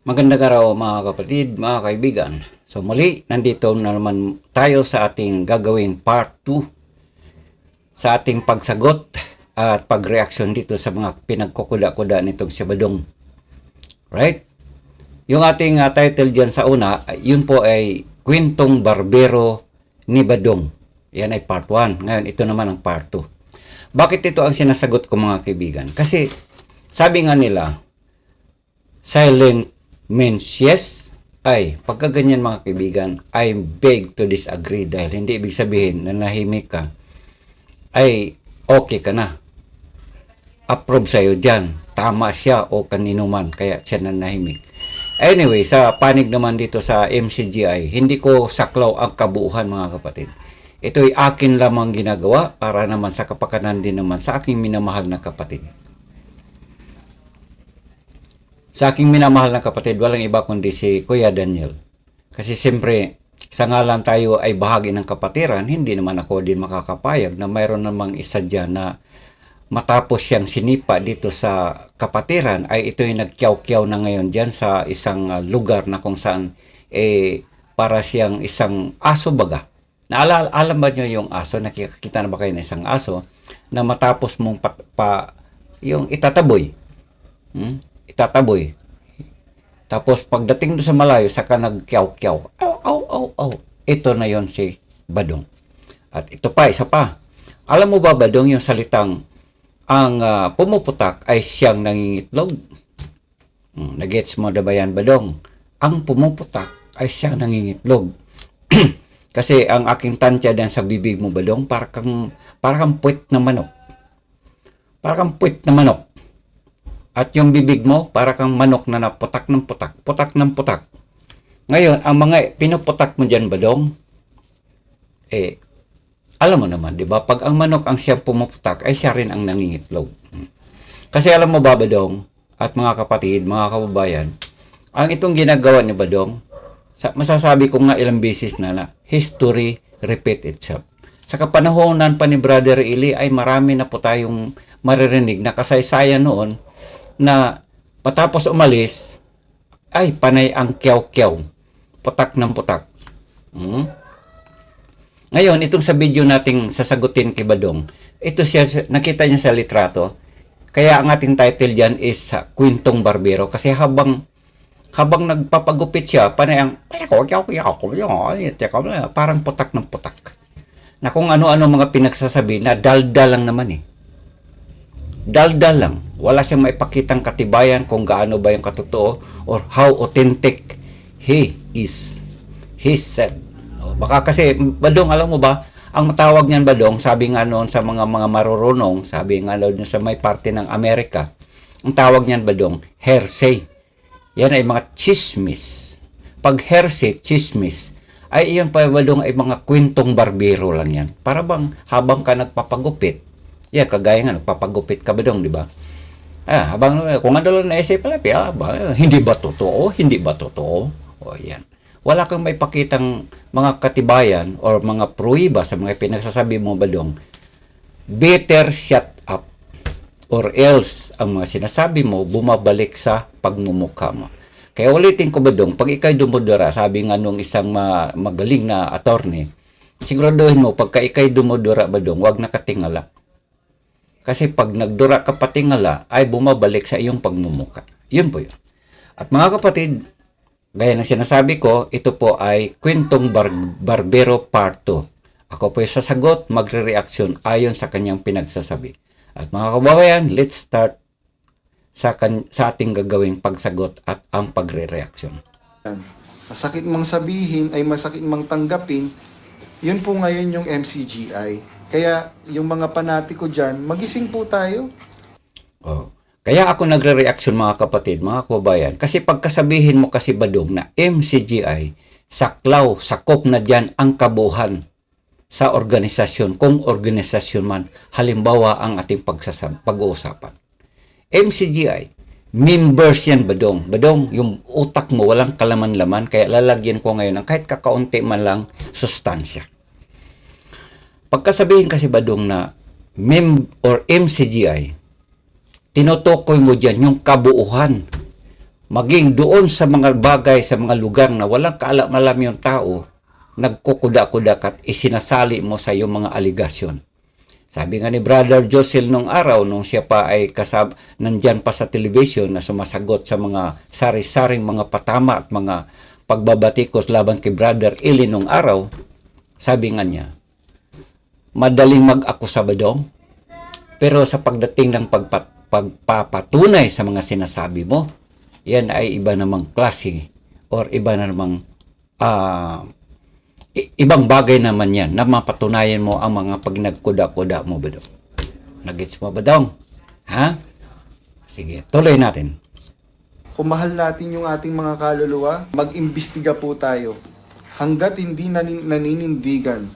Magandang araw mga kapatid, mga kaibigan. So muli, nandito na naman tayo sa ating gagawing part 2 sa ating pagsagot at pagreaksyon dito sa mga pinagkukuda-kuda nitong si Badong. Right? Yung ating title dyan sa una, yun po ay Kwentong Barbero ni Badong. Yan ay part 1. Ngayon, ito naman ang part 2. Bakit ito ang sinasagot ko mga kaibigan? Kasi sabi nga nila, silent means yes, ay pagka ganyan mga kaibigan, I beg to disagree dahil hindi ibig sabihin na nahimik ka ay okay ka na. Approve sa'yo dyan. Tama siya o kanino man kaya siya na nahimik. Anyway, sa panig naman dito sa MCGI, hindi ko saklaw ang kabuuhan mga kapatid. Ito'y akin lamang ginagawa para naman sa kapakanan din naman sa aking minamahal na kapatid. Sa aking minamahal na kapatid, walang iba kundi si Kuya Daniel. Kasi siyempre, sa ngalan tayo ay bahagi ng kapatiran, hindi naman ako din makakapayag na mayroon namang isa dyan na matapos siyang sinipa dito sa kapatiran, ay ito'y nagkyaw-kyaw na ngayon dyan sa isang lugar na kung saan para siyang isang aso baga. Alam ba nyo yung aso? Nakikita na ba kayo ng isang aso na matapos mong yung itataboy? Itataboy. Tapos pagdating doon sa malayo, saka nagkyaw-kyaw. Aw, aw, aw, aw. Ito na yon si Badong. At ito pa, isa pa. Alam mo ba, Badong, yung salitang ang pumuputak ay siyang nangingitlog? Nagets mo na ba yan, Badong? Ang pumuputak ay siyang nangingitlog. Kasi ang aking tansya din sa bibig mo, Badong, para kang puwit na manok. Para kang puwit na manok. At yung bibig mo, para kang manok na naputak ng putak. Putak ng putak. Ngayon, ang mga pinuputak mo dyan, Badong, alam mo naman, di ba? Pag ang manok ang siyang pumuputak, ay siya rin ang nangingitlog. Kasi alam mo ba, Badong, at mga kapatid, mga kababayan, ang itong ginagawa ni Badong, masasabi ko nga ilang beses na history repeat itself. Sa kapanahonan pa ni Brother Eli ay marami na po tayong maririnig na kasaysayan noon na matapos umalis ay panay ang kyaw-kyaw. Putak ng putak. Ngayon, itong sa video nating sasagutin kay Badong, ito siya, nakita niya sa litrato. Kaya ang ating title dyan is Kwentong Barbero. Kasi habang nagpapagupit siya, panay ang parang putak ng putak. Na kung ano-ano mga pinagsasabi na daldal lang naman eh. Daldal lang. Wala siyang maipakitang katibayan kung gaano ba yung katotoo or how authentic he is. He said. Baka kasi, Badong, alam mo ba, ang matawag niyan, Badong, sabi nga noon sa mga marurunong, sabi nga noon sa may parte ng Amerika, ang tawag niyan, Badong, hearsay. Yan ay mga chismis. Pag hearsay, chismis, ay iyan pa, Badong, ay mga kwentong barbero lang yan. Para bang habang ka nagpapagupit, kagaya nga, nagpapagupit ka, Badong, di ba? Kung ano lang na-essay pala, hindi ba totoo? Hindi ba totoo? O yan. Wala kang may pakitang mga katibayan or mga pruiba sa mga pinagsasabi mo, Badong. Better shut up. Or else, ang mga sinasabi mo, bumabalik sa pagmumukha mo. Kaya ulitin ko, Badong, pag ikay dumudura, sabi nga nung isang magaling na attorney, siguraduhin mo, pagka ikay dumudura, Badong, huwag nakatingala. Kasi pag nagdura ka patingala, ay bumabalik sa iyong pagmumuka. Yun po yun. At mga kapatid, gaya ng sinasabi ko, ito po ay Kwentong Barbero Part 2. Ako po yung sasagot, magre-reaksyon ayon sa kanyang pinagsasabi. At mga kababayan, let's start sa ating gagawing pagsagot at ang pagre-reaksyon. Masakit mang sabihin ay masakit mang tanggapin, yun po ngayon yung MCGI. Kaya yung mga panatiko dyan, magising po tayo. Kaya ako nagre-reaksyon mga kapatid, mga kababayan. Kasi pagkasabihin mo kasi, Badong, na MCGI, saklaw, sakop na dyan ang kabuuhan sa organisasyon, kung organisasyon man, halimbawa ang ating pag-uusapan. MCGI, members yan, Badong. Badong, yung utak mo walang kalaman-laman, kaya lalagyan ko ngayon ng kahit kakaunti man lang sustansya. Pagkasabihin kasi, Badong, na MCGI, tinutukoy mo dyan yung kabuuhan maging doon sa mga bagay, sa mga lugar na walang kaalam-alam yung tao, nagkukuda-kuda at isinasali mo sa iyong mga aligasyon. Sabi nga ni Brother Josel nung araw, nung siya pa ay nandyan pa sa television na sumasagot sa mga sari-saring mga patama at mga pagbabatikos laban kay Brother Eli nung araw, sabi nga niya, madaling mag-akusa Badong, pero sa pagdating ng pagpapatunay sa mga sinasabi mo, yan ay iba namang klase or iba namang ibang bagay naman yan na mapatunayan mo ang mga pagnagkuda-kuda mo, Badong. Nagets mo, Badong? Ha? Sige, tuloy natin. Kung mahal natin yung ating mga kaluluwa, mag-imbestiga po tayo. Hanggat hindi naninindigan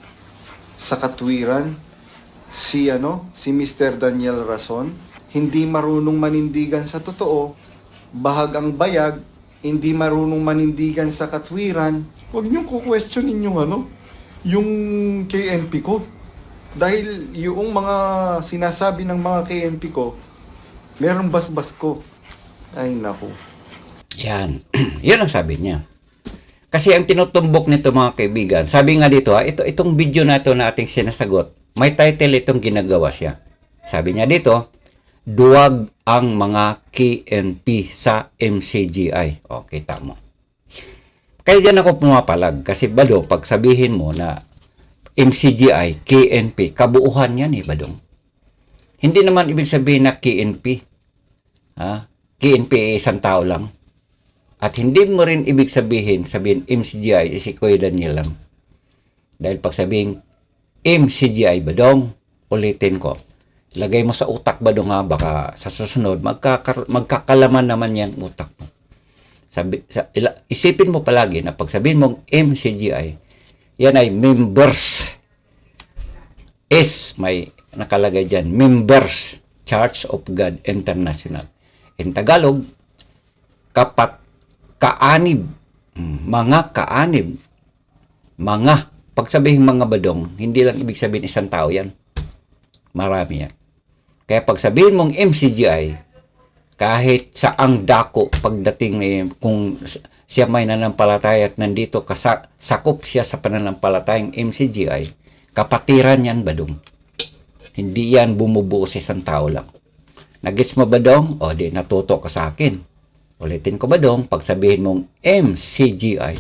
sa katwiran, si Mr. Daniel Rason, hindi marunong manindigan sa totoo, bahag ang bayag, hindi marunong manindigan sa katwiran, huwag niyong ku-questionin yung KNP ko. Dahil yung mga sinasabi ng mga KNP ko, merong basbas ko. Ay, naku. Yan. Yan ang sabi niya. Kasi ang tinutumbok nito mga kaibigan, sabi nga dito, itong video na ito na ating sinasagot, may title itong ginagawa siya. Sabi niya dito, duwag ang mga KNP sa MCGI. O, kita mo. Kaya dyan ako pumapalag. Kasi Badong, pag sabihin mo na MCGI, KNP, kabuuhan yan Badong. Hindi naman ibig sabihin na KNP. KNP ay isang tao lang. At hindi mo rin ibig sabihin MCGI si Kuya Daniel lang. Dahil pag sabihin MCGI Badong, ulitin ko. Lagay mo sa utak Badong baka sa susunod magkakalaman naman yung utak mo. Isipin mo palagi na pag sabihin mong MCGI, yan ay members. May nakalagay dyan, Members Church of God International. In Tagalog, kaanib, mga kaanib, pag sabihin mga Badong, hindi lang ibig sabihin isang tao yan. Marami yan. Kaya pag sabihin mong MCGI, kahit saang dako pagdating kung siya may nananampalataya at nandito sakop siya sa pananampalatayang MCGI, kapatiran yan Badong. Hindi yan bumubuo sa isang tao lang. Nagets mo Badong? O di natuto ka sa akin. Ulitin ko Badong, pag sabihin mong MCGI,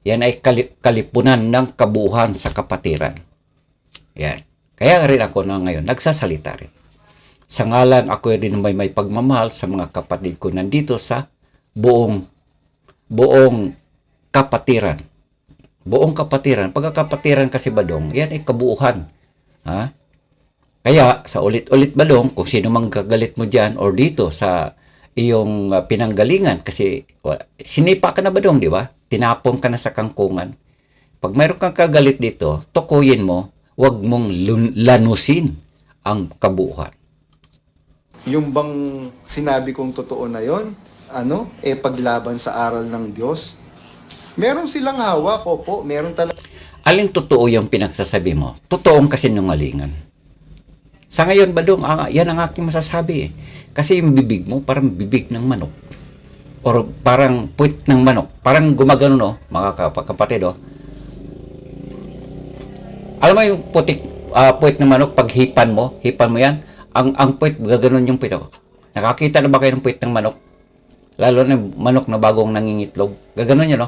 yan ay kalipunan ng kabuuhan sa kapatiran. Yan. Kaya rin ako na ngayon nagsasalita rin. Sa ngalan, ako rin may pagmamahal sa mga kapatid ko nandito sa buong kapatiran. Buong kapatiran. Pagkakapatiran kasi Badong, yan ay kabuuhan. Kaya, sa ulit-ulit Badong, kung sino mang gagalit mo dyan or dito sa iyong pinanggalingan, kasi sinipa ka na Badong, di ba? Tinapon ka na sa kangkungan. Pag mayroon kang kagalit dito, tukuyin mo, huwag mong lanusin ang kabuuhan. Yung bang sinabi kong totoo na yon, paglaban sa aral ng Diyos? Meron silang hawak, opo, meron talaga. Alin totoo yung pinagsasabi mo? Totoong kasinungalingan. Sa ngayon, Badong, yan ang aking masasabi. Kasi yung bibig mo, parang bibig ng manok. Or parang puwit ng manok. Parang gumagano, mga kapatid, Alam mo yung puwit ng manok, pag hipan mo yan, ang puwit, gaganon yung puwit. Nakakita na ba kayo ng puwit ng manok? Lalo na manok na bagong nangingitlog. Gaganon yan,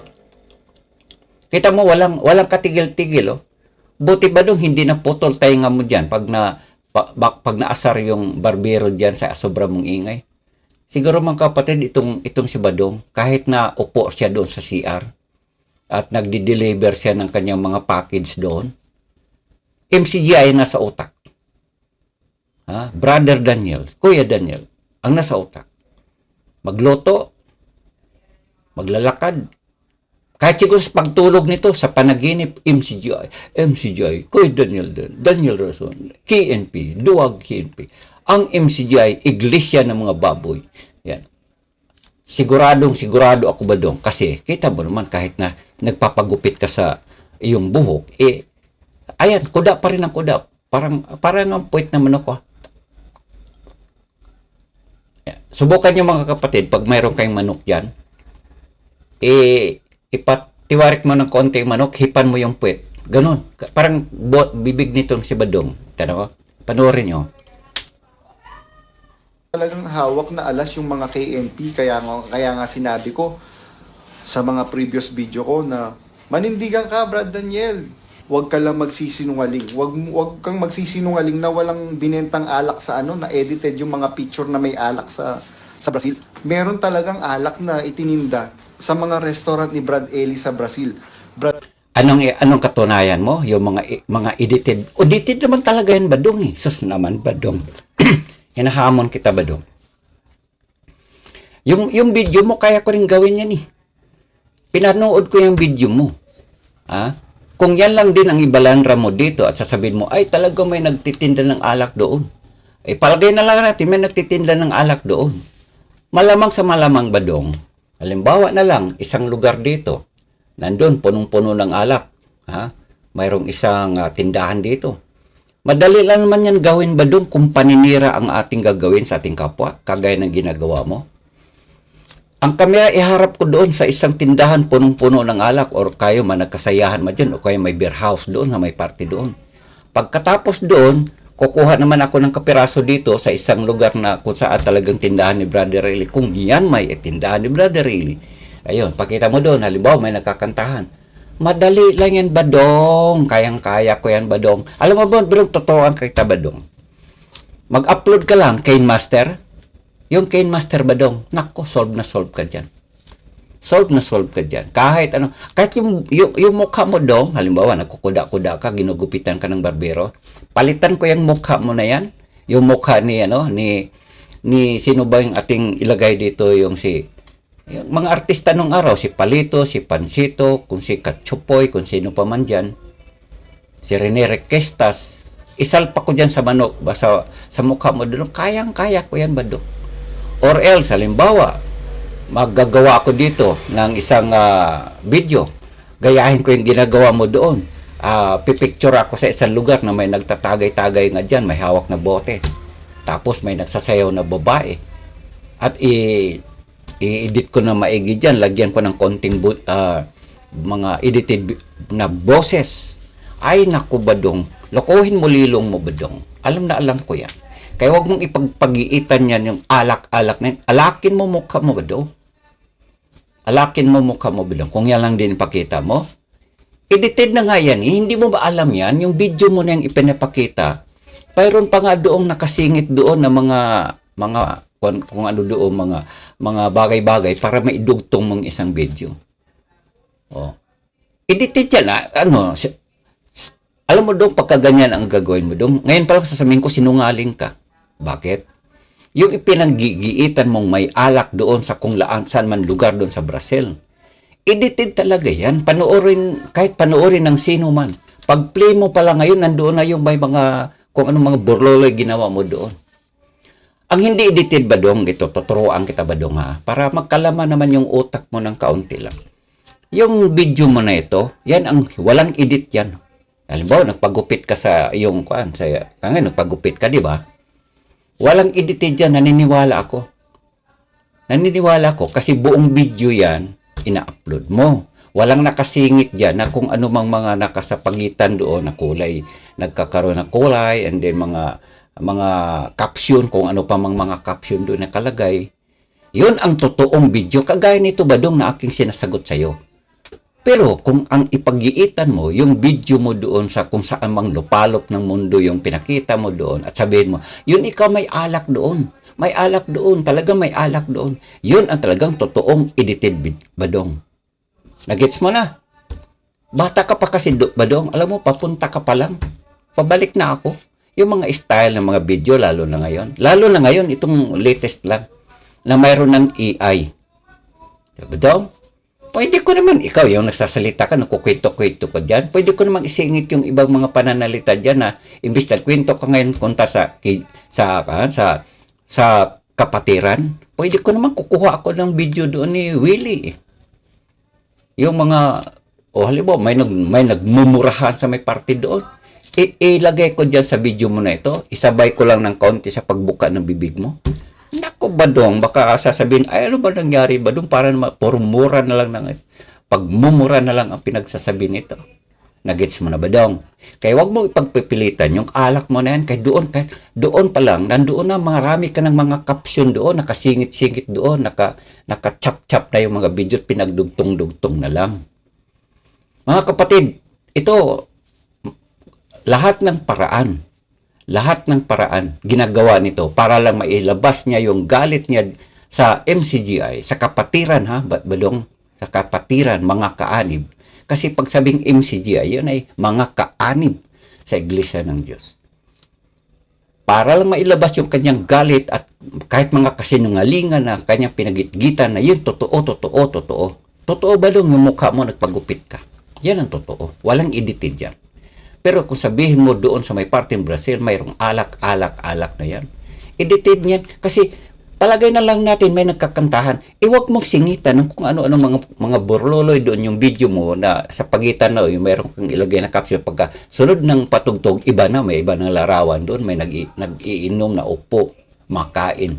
Kita mo, walang katigil-tigil, Buti Badong, hindi na putol tainga mo dyan pag naasar yung barbero dyan sa sobra mong ingay. Siguro mga kapatid, itong si Badong, kahit na upo siya doon sa CR at nagdi-deliver siya ng kanyang mga package doon, MCGI nasa utak. Brother Daniel, Kuya Daniel, ang nasa utak. Magloto, maglalakad. Kahit siguro sa pagtulog nito, sa panaginip, MCGI, Kuya Daniel Rason, KNP, duwag KNP. Ang MCGI, iglesia ng mga baboy. Yan. Sigurado ako Badong. Kasi, kita mo naman, kahit na nagpapagupit ka sa iyong buhok, ayan, kuda pa rin ang kuda. Parang ang puwit naman ako. Subukan nyo mga kapatid, pag mayroon kayong manok dyan, ipatiwarik mo ng konti yung manok, hipan mo yung puwet. Ganon. Parang bibig nitong si Badong. Tanaw, panoorin nyo. Talagang hawak na alas yung mga KNP, kaya nga sinabi ko sa mga previous video ko na manindigan ka, Brad Daniel. Huwag ka lang magsisinungaling. Huwag kang magsisinungaling na walang binentang alak sa na edited yung mga picture na may alak sa Brazil. Meron talagang alak na itininda sa mga restaurant ni Brad Eli sa Brazil. Anong katunayan mo? Yung mga edited. Edited naman talaga yan, Badong eh. Sus naman, Badong. Hinahamon kita, Badong. Yung video mo, kaya ko rin gawin yan eh. Pinanood ko yung video mo. Kung yan lang din ang ibalanra mo dito at sasabihin mo, ay talaga may nagtitinda ng alak doon. Palagay na lang natin, may nagtitinda ng alak doon. Malamang sa malamang, Badong. Halimbawa na lang, isang lugar dito. Nandun, punong-puno ng alak. Mayroong isang tindahan dito. Madali lang naman yan gawin, Badong, kung paninira ang ating gagawin sa ating kapwa, kagaya ng ginagawa mo. Ang kamera iharap ko doon sa isang tindahan punong-puno ng alak or kayo man nagkasayahan mo dyan o kayo may beer house doon na may party doon. Pagkatapos doon, kukuha naman ako ng kapiraso dito sa isang lugar na kung saan talagang tindahan ni Brother Riley. Kung yan may tindahan ni Brother Riley. Ayun, pakita mo doon, halimbawa may nagkakantahan. Madali lang yan, Badong. Kayang-kaya ko yan, Badong. Alam mo ba, Badong, totoan kita, Badong. Mag-upload ka lang, Kane Master. Yung Kane Master, Badong, nako, solve na solve ka dyan. Solve na solve ka dyan. Kahit yung mukha mo, Dong, halimbawa, nagkukuda-kuda ka, ginugupitan ka ng barbero, palitan ko yung mukha mo na yan. Yung mukha ni sino ba yung ating ilagay dito, yung mga artista nung araw, si Palito, si Pansito, kung si Katsupoy, kung sino pa man dyan, si Rene Requestas, isalpa ko dyan sa manok, sa mukha mo doon, kayang-kaya ko yan, Badong. Or else, halimbawa, maggagawa ako dito ng isang video. Gayahin ko yung ginagawa mo doon. Pipicture ako sa isang lugar na may nagtatagay-tagay nga dyan, may hawak na bote. Tapos may nagsasayaw na babae. At i-edit ko na maigi dyan. Lagyan ko ng konting mga edited na boses. Ay, naku, Badong. Lokohin mo lilong mo, Badong. Alam na alam ko yan. Kaya huwag mong ipagpag-iitan yan yung alak-alak na yun. Alakin mo mukha mo, Badong. Alakin mo mukha mo, Badong. Kung yan lang din ipakita mo. Edited na nga yan. Hindi mo ba alam yan? Yung video mo na yung ipinapakita. Mayroon pa nga doong nakasingit doon na mga kung ano doon, mga bagay-bagay para maidugtong mong isang video. Edited yan. Alam mo doon, pagkaganyan ang gagawin mo doon. Ngayon pa lang sasabihin ko, sinungaling ka. Bakit? Yung ipinanggigiitan mong may alak doon sa saan man lugar doon sa Brazil. Edited talaga yan. Kahit panoorin ng sino man. Pag play mo pala ngayon, nandoon na yung may kung anong mga burloloy ginawa mo doon. Ang hindi edited, Badong, ito, tuturuan kita, Badong, para magkalaman naman yung utak mo ng kaunti lang. Yung video mo na ito, yan ang walang edit yan. Halimbawa, nagpagupit ka sa iyong nagpagupit ka, di ba? Walang edited yan, naniniwala ako. Naniniwala ko kasi buong video yan, ina-upload mo. Walang nakasingit dyan na kung ano mang mga nakasapagitan doon na kulay, nagkakaroon ng kulay, and then mga caption, kung ano pa mang mga caption doon nakalagay. Yun ang totoong video, kagaya nito, Badong, na aking sinasagot sa'yo. Pero kung ang ipag-iitan mo, yung video mo doon sa kung saan mang lupalop ng mundo yung pinakita mo doon at sabihin mo, yun ikaw may alak doon. May alak doon. Talagang may alak doon. Yun ang talagang totoong edited, Badong. Nagets mo na? Bata ka pa kasi, Badong. Alam mo, papunta ka pa lang. Pabalik na ako. Yung mga style ng mga video, lalo na ngayon, itong latest lang, na mayroon ng AI. Badong? Pwede ko naman, ikaw yung nagsasalita ka, nakukwento-kwento ka dyan, pwede ko naman isingit yung ibang mga pananalita dyan na imbis na kwento ka ngayon kunta sa kapatiran, pwede ko naman kukuha ako ng video doon ni Willie. Yung mga, halimbawa, may nagmumurahan sa may party doon, ilagay ko dyan sa video mo na ito, isabay ko lang ng kaunti sa pagbuka ng bibig mo. Nako Badong, baka sasabihin, ay ano ba nangyari Badong? Para naman, puro mura na lang, pagmumura na lang ang pinagsasabi nito. Nagets mo na Badong? Kaya wag mo ipagpipilitan yung alak mo na yan, kahit doon pa lang, nandoon na marami ka ng mga caption doon, nakasingit-singit doon, naka-chap-chap na yung mga video, pinagdugtong-dugtong na lang. Mga kapatid, ito, lahat ng paraan ginagawa nito para lang mailabas niya yung galit niya sa MCGI, sa kapatiran Badong, sa kapatiran, mga kaanib. Kasi pag sabing MCGI, yun ay mga kaanib sa Iglesia ng Diyos. Para lang mailabas yung kanyang galit at kahit mga kasinungalingan na kanyang pinagitgitan na yun, totoo. Totoo Badong, yung mukha mo nagpagupit ka. Yan ang totoo. Walang edited yan. Pero kung sabihin mo doon sa may parteng Brazil, mayroong alak na yan. Edited niyan. Kasi palagay na lang natin may nagkakantahan. Huwag mong singitan ng kung ano-ano mga burloloy doon yung video mo na sa pagitan na yung mayroong kang ilagay na caption. Pagka sunod ng patugtog, may iba ng larawan doon. May nag-iinom na upo, makain.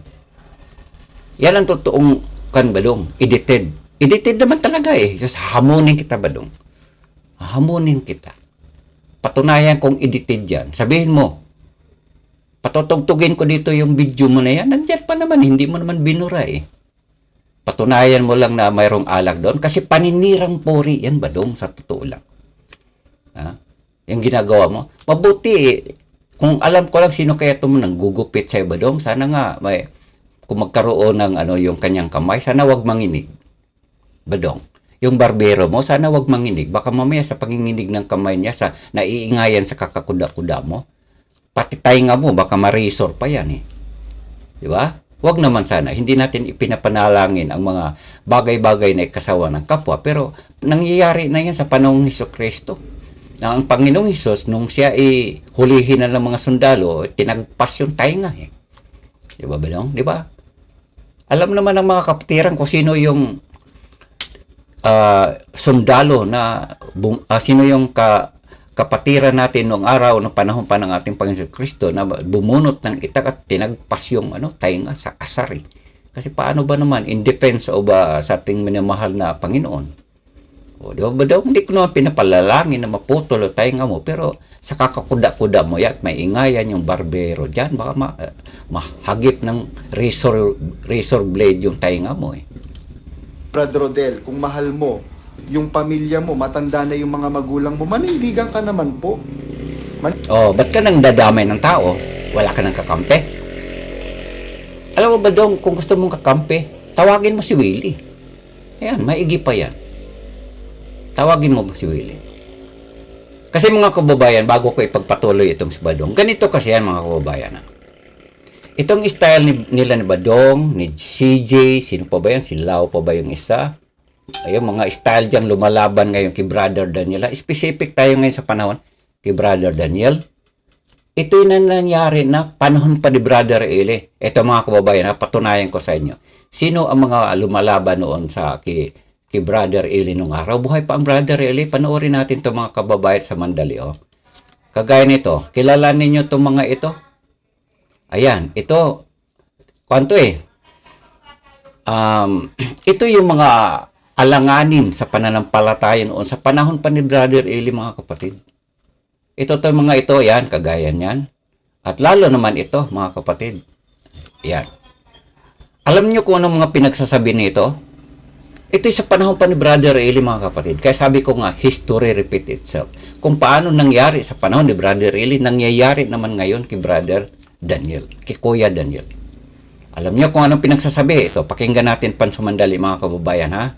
Yan ang totoong Badong. Edited. Edited naman talaga eh. Just hamunin kita Badong. Hamunin kita. Patunayan kong edited yan. Sabihin mo, patutugtugin ko dito yung video mo na yan. Nandiyan pa naman, hindi mo naman binura eh. Patunayan mo lang na mayroong alak doon kasi paninirang puri yan Badong, sa totoo lang. Yung ginagawa mo. Mabuti eh. Kung alam ko lang sino kaya ito mo nanggugupit sa'yo Badong, sana nga kung magkaroon ng yung kanyang kamay, sana wag manginig. Badong. Yung barbero mo, sana wag manginig. Baka mamaya sa panginginig ng kamay niya, sa naiingayan sa kakakuda-kuda mo, pati tainga mo, baka ma-razor pa yan eh. Di ba? Wag naman sana. Hindi natin ipinapanalangin ang mga bagay-bagay na ikasawa ng kapwa. Pero nangyayari na yan sa panahong Hesukristo. Ang Panginoong Hesus, nung siya hulihin na ng mga sundalo, tinagpas yung tainga eh. Di ba Badong? Di ba? Alam naman ng mga kapatiran kung sino yung sundalo na sino yung kapatiran natin noong araw ng panahon pa ng ating Panginoon Kristo na bumunot ng itak at tinagpas yung tainga sa asari. Kasi paano ba naman in defense of sa ating minamahal na Panginoon? O di ba Badong? Hindi ko naman pinapalalangin na maputol o tainga mo, pero sa kakakuda-kuda mo yan, may ingayan yung barbero dyan, baka mahagip ng razor blade yung tainga mo eh. Brad Rodel, kung mahal mo yung pamilya mo, matanda na yung mga magulang mo, manindigan ka naman po. Ba't ka nang dadamay ng tao? Wala ka nang kakampi? Alam mo Badong, kung gusto mong kakampi, tawagin mo si Willie. Ayan, maigi pa yan. Tawagin mo si Willie. Kasi mga kababayan, bago ko ipagpatuloy itong si Badong, ganito kasi yan mga kababayan. Itong style nila ni Badong, ni CJ, sino pa ba yan? Si Lau pa ba yung isa? Ayun, mga style dyan lumalaban ngayon kay Brother Daniel. Specific tayo ngayon sa panahon kay Brother Daniel. Ito yung nangyari na panahon pa ni Brother Eli. Ito mga kababayan, patunayan ko sa inyo. Sino ang mga lumalaban noon sa kay Brother Eli nung araw? Buhay pa ang Brother Eli. Panoorin natin itong mga kababayan sa Mandali. Kagaya nito, kilala ninyo itong mga ito? Ayan, ito, kwanto ito yung mga alanganin sa pananampalataya noon sa panahon pa ni Brother Eli mga kapatid. Ito mga ito, yan, kagaya niyan. At lalo naman ito mga kapatid. Yan. Alam niyo kung anong mga pinagsasabi nito? Ito sa panahon pa ni Brother Eli mga kapatid. Kaya sabi ko nga, history repeat itself. Kung paano nangyari sa panahon ni Brother Eli, nangyayari naman ngayon kay Brother Daniel, kay Kuya Daniel. Alam niyo kung anong pinagsasabi? Ito, pakinggan natin pansumandali mga kababayan ha.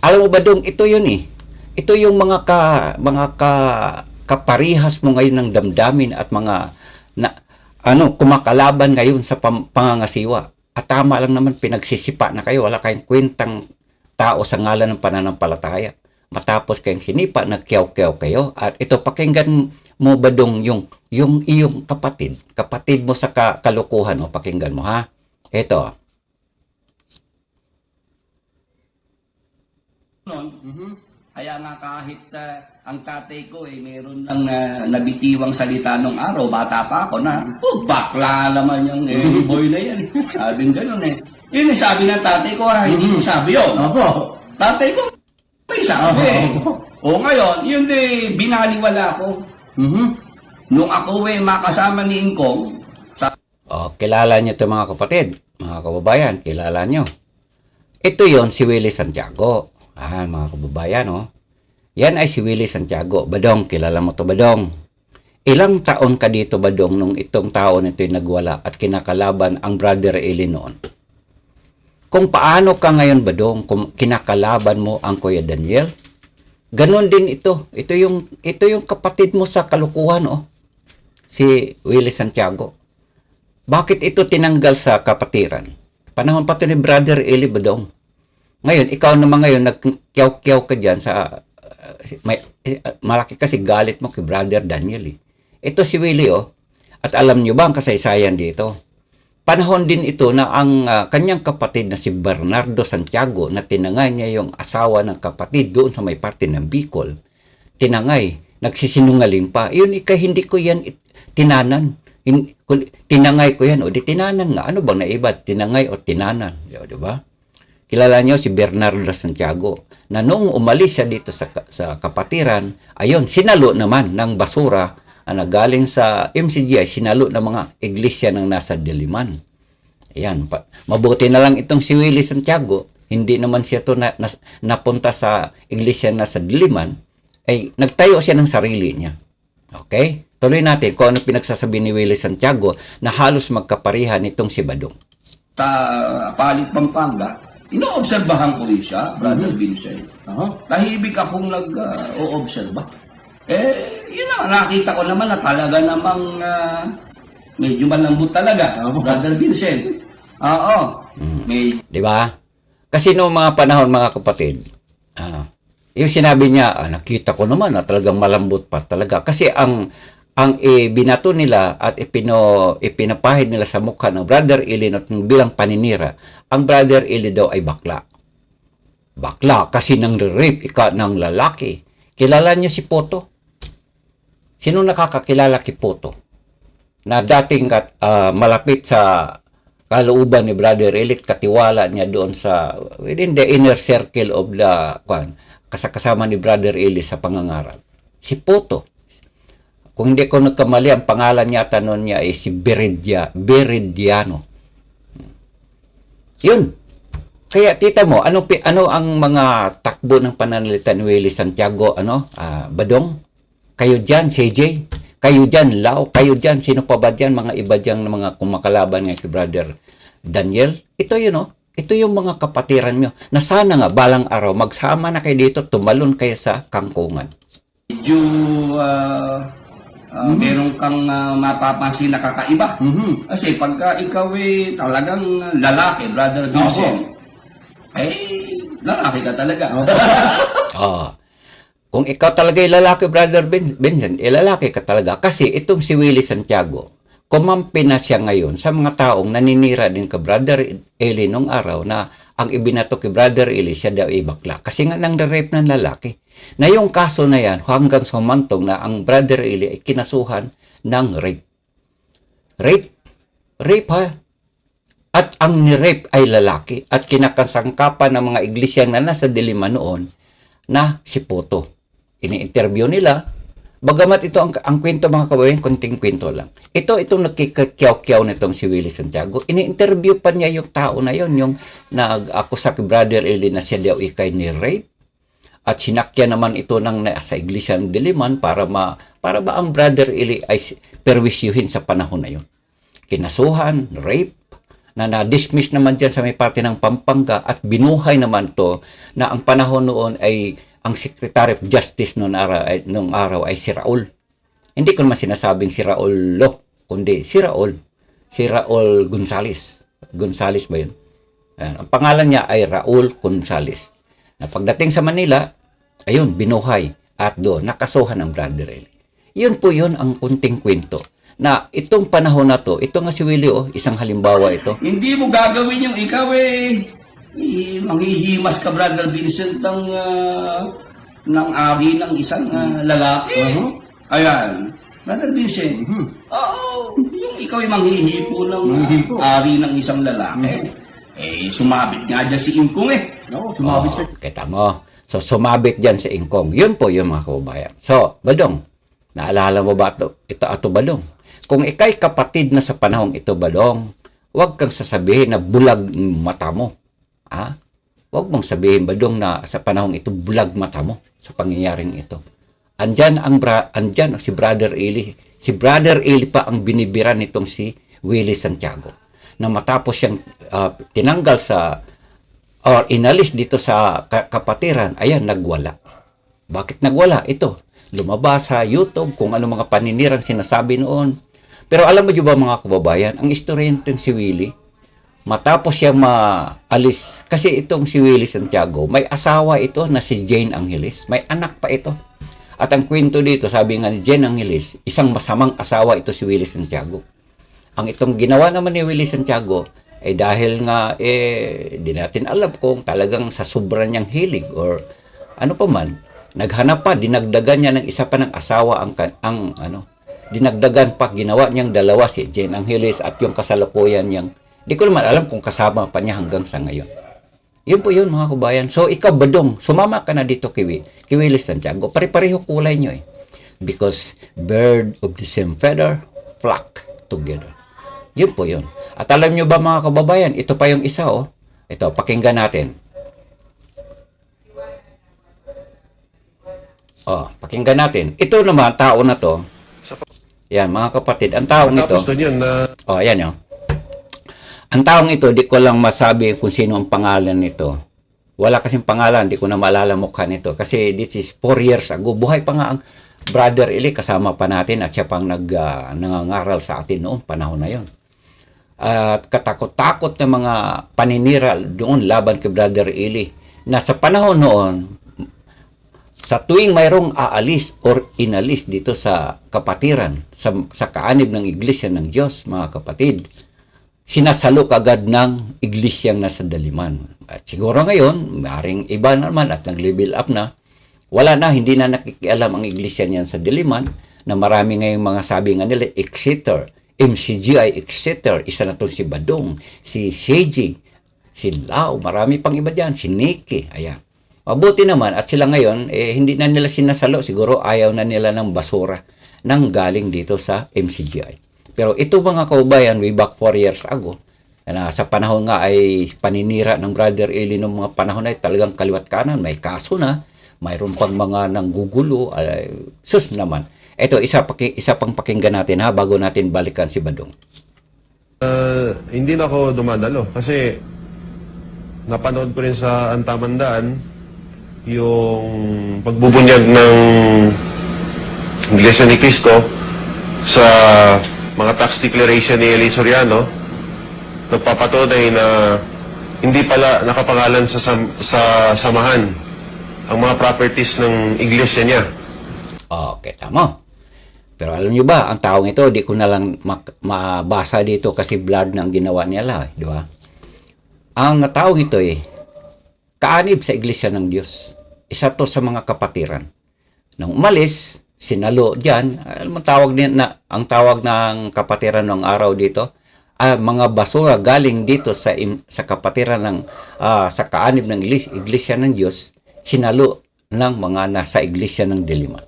Alam mo ba Dong, ito yun eh. Ito yung mga kaparihas mo ngayon ng damdamin at mga kumakalaban ngayon sa pangangasiwa. At tama lang naman pinagsisipa na kayo, wala kayong kwentang tao sa ngalan ng pananampalataya. Matapos kayong sinipa, nagkiyaw-kiyaw kayo. At ito, pakinggan mo ba Dong yung iyong kapatid mo sa kalukuhan o pakinggan mo ha. Ito. Kaya nga kahit ang tatay ko meron lang nabitiwang salita nung araw, bata pa ako na, bakla naman yung boy na yan. Sabing gano'n eh. Yun yung sabi ng tatay ko, hindi ko sabi yun. Opo. Tatay ko, may sabi. O ngayon, yun binaliwala ko. Nung ako makasama ni Ingkong, Kilala nyo ito mga kapatid, mga kababayan, kilala nyo. Ito yon si Willie Santiago. Mga kababayan, Yan ay si Willie Santiago. Badong, kilala mo to Badong. Ilang taon ka dito, Badong, nung itong taon ito'y nagwala at kinakalaban ang Brother Eli noon? Kung paano ka ngayon, Badong, kung kinakalaban mo ang Kuya Daniel, ganon din ito. Ito yung kapatid mo sa kalukuhan, si Willie Santiago. Bakit ito tinanggal sa kapatiran? Panahon pa ito ni Brother Eli, Badong. Ngayon, ikaw naman ngayon, nagkiyaw-kiyaw ka dyan sa, malaki kasi galit mo kay Brother Daniel. Ito si Willie, At alam nyo ba ang kasaysayan dito? Panahon din ito na ang kanyang kapatid na si Bernardo Santiago na tinangay niya yung asawa ng kapatid doon sa may parte ng Bicol. Tinangay, nagsisinungaling pa. Yun, hindi ko yan tinanan. Tinangay ko yan, o di tinanan nga. Ano bang naiba? Tinangay o tinanan? Di ba? Kilala niyo si Bernardo Santiago na noong umalis siya dito sa kapatiran, ayun, sinalo naman ng basura na galing sa MCGI, sinalo ng mga iglesia ng nasa Diliman. Ayan, mabuti na lang itong si Willie Santiago, hindi naman siya to napunta sa iglesia na sa Diliman, ay nagtayo siya ng sarili niya. Okay? Tuloy natin kung ano pinagsasabi ni Willie Santiago na halos magkaparihan itong si Badong. sa Palit, Pampanga, inoobserbahan ko rin siya, Brother Vincent. Tahimik akong nag-oobserba. Yun na, nakita ko naman na talaga namang medyo malambot talaga, Brother Vincent. Di ba? Kasi noong mga panahon, mga kapatid, yung sinabi niya, nakita ko naman na talagang malambot pa talaga. Kasi ang binato nila at ipinapahid nila sa mukha ng Brother Eli bilang paninira, ang Brother Eli daw ay bakla. Bakla kasi nang rape ng lalaki. Kilala niyo si Poto? Sino nakakakilala kay Poto? Na dating malapit sa kalooban ni Brother Eli, katiwala niya doon sa within the inner circle of the kasama ni Brother Eli sa pangangaral. Si Poto. Kung hindi ko nagkamali, ang pangalan yata noon niya ay si Beridiano. Yun. Kaya tita mo, ano ang mga takbo ng pananalita ni Willie Santiago, Badong? Kayo dyan, CJ? Kayo dyan, Lau? Kayo dyan, sino pa ba dyan? Mga iba dyan na mga kumakalaban ng kay Brother Daniel? Ito yun, Ito yung mga kapatiran nyo na sana nga balang araw magsama na kayo dito, tumalon kayo sa kangkungan. Medyo meron kang mapapansin na kakaiba. Kasi pagka ikaw talagang lalaki, Brother Vincent, lalaki ka talaga. Kung ikaw talaga yung lalaki, Brother Vincent, lalaki ka talaga. Kasi itong si Willie Santiago, kumampi na siya ngayon sa mga taong naninira din ka Brother Eli nung araw na ang ibinato kay Brother Eli siya daw ay bakla. Kasi nga nang rape ng lalaki. Na yung kaso na yan hanggang sumantong na ang Brother Eli ay kinasuhan ng rape. Rape ha? At ang ni-rape ay lalaki at kinakasangkapan ng mga iglesia na nasa Diliman noon na si Poto. Ini-interview nila. Bagamat ito ang kwento mga kababayan, konting kwento lang. Itong nakikakyaw-kyaw nitong si Willie Santiago. Ini-interview pa niya yung tao na yon, yung nag-akusa kay Brother Eli na siya daw ikay ni-rape. At sinakya naman ito ng sa iglesia ng Diliman para ba ang Brother Eli ay perwisyuhin sa panahon na yun. Kinasuhan, rape, na na-dismiss naman dyan sa may parte ng Pampanga at binuhay naman to na ang panahon noon ay ang Secretary of Justice nung araw ay si Raul. Hindi ko naman sinasabing si Raul kundi si Raul. Si Raul Gonzales. Gonzales ba yun? Ang pangalan niya ay Raul Gonzales. Na pagdating sa Manila, ayun, binuhay at doon nakasuhan ng Brother Eli. Yun po yun ang kunting kwento. Na itong panahon na to, ito nga si Willie, isang halimbawa ito. Hindi mo gagawin yung ikaw manghihimas ka, Brother Vincent, ng ng ari ng isang lalaki. Ayan. Brother Vincent, oo, yung ikaw ay manghihipo ng ari ng isang lalaki. Eh, sumabit nga dyan si Ingkong eh. Oo, sumabit siya. Kita mo. So, sumabit dyan si Ingkong. Yun po yung mga kababayan. So, Badong, naalala mo ba ito Badong? Kung ikay kapatid na sa panahong ito, Badong, huwag kang sasabihin na bulag mata mo. Ha? Huwag mong sabihin, Badong, na sa panahong ito, bulag mata mo sa pangyayaring ito. Andyan si Brother Eli. Si Brother Eli pa ang binibiran nitong si Willie Santiago. Na matapos siyang tinanggal or inalis dito sa kapatiran, ayan, nagwala. Bakit nagwala? Ito, lumabas sa YouTube kung ano mga paninirang sinasabi noon. Pero alam mo ba mga kababayan, ang istorya nitong si Willie, matapos siya maalis, kasi itong si Willie Santiago, may asawa ito na si Jane Angeles. May anak pa ito. At ang kwento dito, sabi nga ni Jane Angeles, isang masamang asawa ito si Willie Santiago. Ang itong ginawa naman ni Willie Santiago, dahil nga, di natin alam kung talagang sa sobra niyang hilig or ano pa man, naghanap pa, dinagdagan niya ng isa pa ng asawa dinagdagan pa, ginawa niyang dalawa si Jane Angeles at yung kasalukuyan niyang, di ko naman alam kung kasama pa niya hanggang sa ngayon. Yun po yun mga kabayan. So ikaw Badong, sumama ka na dito kay Willie Santiago. Pare-pareho kulay niyo because bird of the same feather flock together. Yun po yun. At alam nyo ba mga kababayan, ito pa yung isa Ito, pakinggan natin. Pakinggan natin. Ito naman, tao na to. Yan, mga kapatid. Ang taong ito. Tapos doon yun na... Ayan yun. Ang taong ito, di ko lang masabi kung sino ang pangalan nito. Wala kasing pangalan, di ko na maalala mukha nito. Kasi this is 4 years ago. Buhay pa nga ang Brother Eli, kasama pa natin at siya pang nangangaral sa atin noong panahon na yon. At katakot-takot na mga paninira doon laban kay Brother Eli. Na sa panahon noon, sa tuwing mayroong aalis or inalis dito sa kapatiran, sa kaanib ng iglesia ng Diyos, mga kapatid, sinasalok agad ng iglesyang nasa Daliman. At siguro ngayon, maring iba naman at nag-level up na, wala na, hindi na nakikialam ang iglesia niyan sa Diliman, na marami ngayong mga sabi nga nila, Exeter, MCGI Exeter, isa na itong si Badong, si Seiji, si Lau, marami pang iba dyan, si Nikki, ayan. Mabuti naman, at sila ngayon, hindi na nila sinasalo, siguro ayaw na nila ng basura nang galing dito sa MCGI. Pero ito mga kaubayan, way back 4 years ago, na sa panahon nga ay paninira ng Brother Eli ng mga panahon ay talagang kaliwat kanan, may kaso na, mayroon pang mga nanggugulo, sus naman. Ito, isa pang pakinggan natin bago natin balikan si Badong. Hindi na ako dumadalo kasi napanood ko rin sa Antamandaan yung pagbubunyag ng Iglesia ni Cristo sa mga tax declaration ni Eli Soriano. Nagpapatunay na hindi pala nakapangalan sa samahan ang mga properties ng iglesia niya. Okay, tama. Pero alam nyo ba, ang taong ito, di ko na lang mabasa dito kasi blood na ang ginawa nila, di ba? Ang taong ito kaanib sa iglesia ng Diyos. Isa to sa mga kapatiran. Nang umalis, sinalo dyan, alam mo, ang tawag ng kapatiran ng araw dito, mga basura galing dito sa kapatiran sa kaanib ng iglesia ng Diyos, sinalo ng mga nasa iglesia ng Diliman.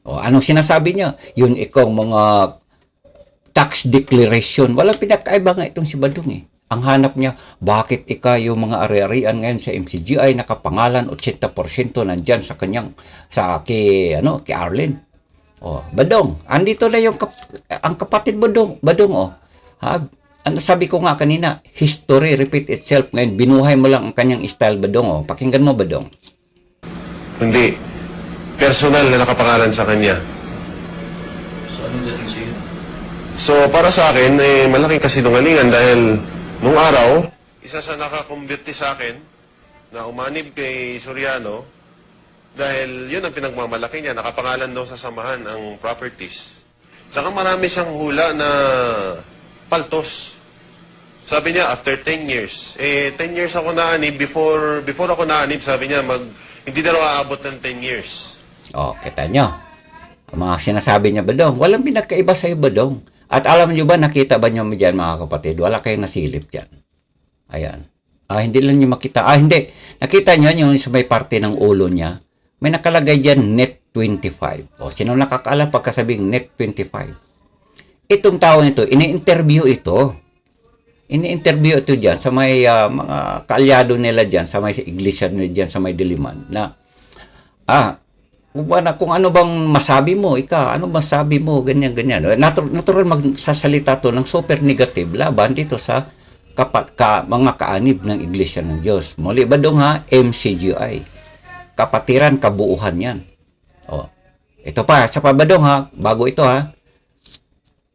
Anong sinasabi niya? Yun ikong mga tax declaration. Walang pinakaiba nga itong si Badong Ang hanap niya, bakit yung mga ari-arian ngayon sa MCGI nakapangalan 80% nandyan sa kanyang kay Arlen. Badong, andito na ang kapatid Badong, ano sabi ko nga kanina, history repeat itself. Ngayon binuhay mo lang ang kanyang style Badong. Pakinggan mo Badong. Hindi personal na nakapangalan sa kanya. So, ano dating sa'yo? So, para sa akin, malaking kasinungalingan dahil nung araw, isa sa nakakumbirti sa akin na umanib kay Soriano dahil yun ang pinagmamalaki niya, nakapangalan daw sa samahan ang properties. Saka marami siyang hula na paltos Sabi niya, after 10 years. 10 years ako naanib. Before ako naanib, sabi niya, hindi na raw aabot ng 10 years. O, kita nyo. Ang mga sinasabi niya, Badong, walang pinagkaiba sa'yo, Badong. At alam niyo ba, nakita ba niyo dyan, mga kapatid? Wala kayong nasilip dyan. Ayan. Hindi lang niyo makita. Hindi. Nakita niyo yung sa may parte ng ulo niya. May nakalagay dyan, net 25. O, sino nakakaalam pagkasabing net 25? Itong tao nito, ini-interview ito. Ini-interview ito dyan sa may mga kaalyado nila dyan, sa may iglesia nila dyan, sa may Diliman, na, kung ano bang masabi mo, ano masabi mo, ganyan. Natural magsasalita to ng super negative laban dito sa mga kaanib ng iglesia ng Diyos. Muli ba dong MCGI? Kapatiran, kabuuhan yan. O, ito pa, sa pabadong bago ito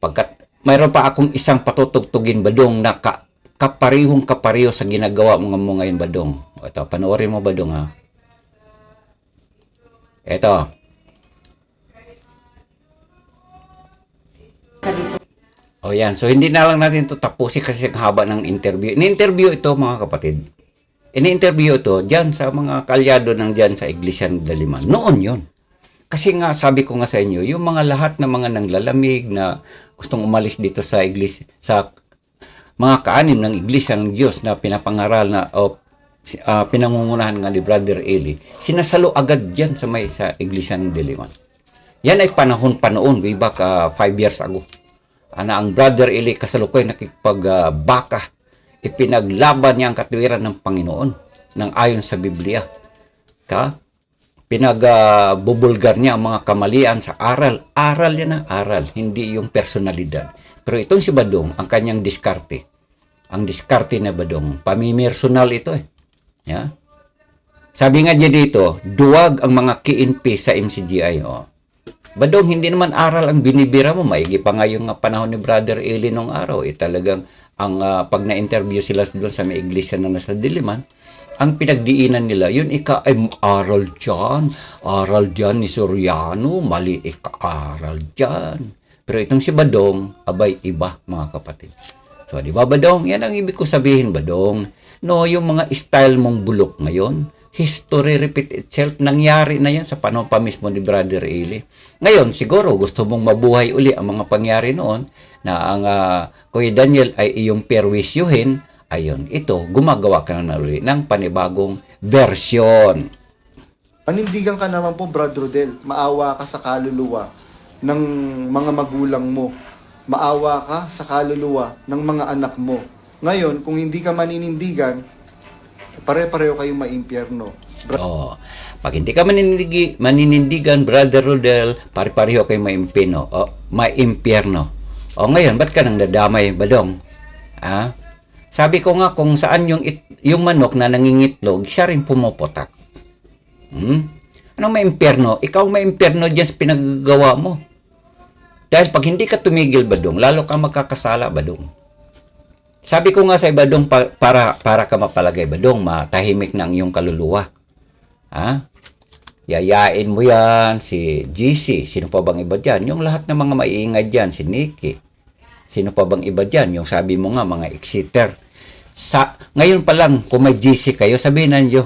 pagkat mayroon pa akong isang patutugtugin, Badong, na kapareho sa ginagawa mo ngayon, Badong. O, ito, panoorin mo, Badong, Ito. O yan, so hindi na lang natin ito tapusin kasi ang haba ng interview. Ini-interview ito, mga kapatid. Ini-interview ito dyan sa mga kalyado ng dyan sa Iglesia ng Daliman. Noon yon. Kasi nga, sabi ko nga sa inyo, yung mga lahat ng mga nanglalamig na gustong umalis dito sa iglesia, sa mga kaanim ng Iglesia ng Diyos na pinapangaral na pinangungunahan nga ni Brother Eli, sinasalo agad dyan sa Iglesia ng Diliman. Yan ay panahon pa noon, way back 5 years ago. Ang Brother Eli kasalukoy nakikipagbaka, ipinaglaban niya ang katwiran ng Panginoon ng ayon sa Biblia. Pinagbubulgar niya ang mga kamalian sa aral. Aral yan aral, hindi yung personalidad. Pero itong si Badong, ang kanyang diskarte. Ang diskarte na Badong, pamimersonal ito Yeah? Sabi nga niya dito, duwag ang mga KNP sa MCGI. Badong, hindi naman aral ang binibira mo. Maigi pa nga yung panahon ni Brother Eli nung araw. Talagang pag na-interview sila doon sa may iglesia na nasa Diliman, ang pinagdiinan nila, yun ay aral dyan ni Soriano, mali aral dyan. Pero itong si Badong, abay iba, mga kapatid. So, di ba Badong? Yan ang ibig ko sabihin, Badong. No, yung mga style mong bulok ngayon, history repeat itself, nangyari na yan sa panahon pa mismo ni Brother Eli. Ngayon, siguro gusto mong mabuhay uli ang mga pangyari noon na ang Kuya Daniel ay iyong perwisyuhin. Ayun, ito, gumagawa ka na uli ng panibagong version. Panindigan ka naman po, Brad Rodel. Maawa ka sa kaluluwa ng mga magulang mo. Maawa ka sa kaluluwa ng mga anak mo. Ngayon, kung hindi ka maninindigan, pare-pareho kayong maimpyerno. Pag hindi ka maninindigan, Brother Rodel, pare-pareho kayong maimpyerno. Ngayon, ba't ka nang nadamay, Badong? Sabi ko nga kung saan yung manok na nangingitlog, siya rin pumuputak. Anong maimpyerno? Ikaw maimpyerno dyan sa pinagagawa mo. Dahil pag hindi ka tumigil, Badong, lalo ka magkakasala, Badong. Sabi ko nga sa Badong, para ka mapalagay, Badong, matahimik na ang iyong kaluluwa. Yayain mo yan, si GC, sino pa bang iba dyan? Yung lahat ng mga maiingay dyan, si Nikki. Sino pa bang iba dyan? Yung sabi mo nga, mga exeter. Ngayon pa lang, kung may GC kayo, sabihin ninyo,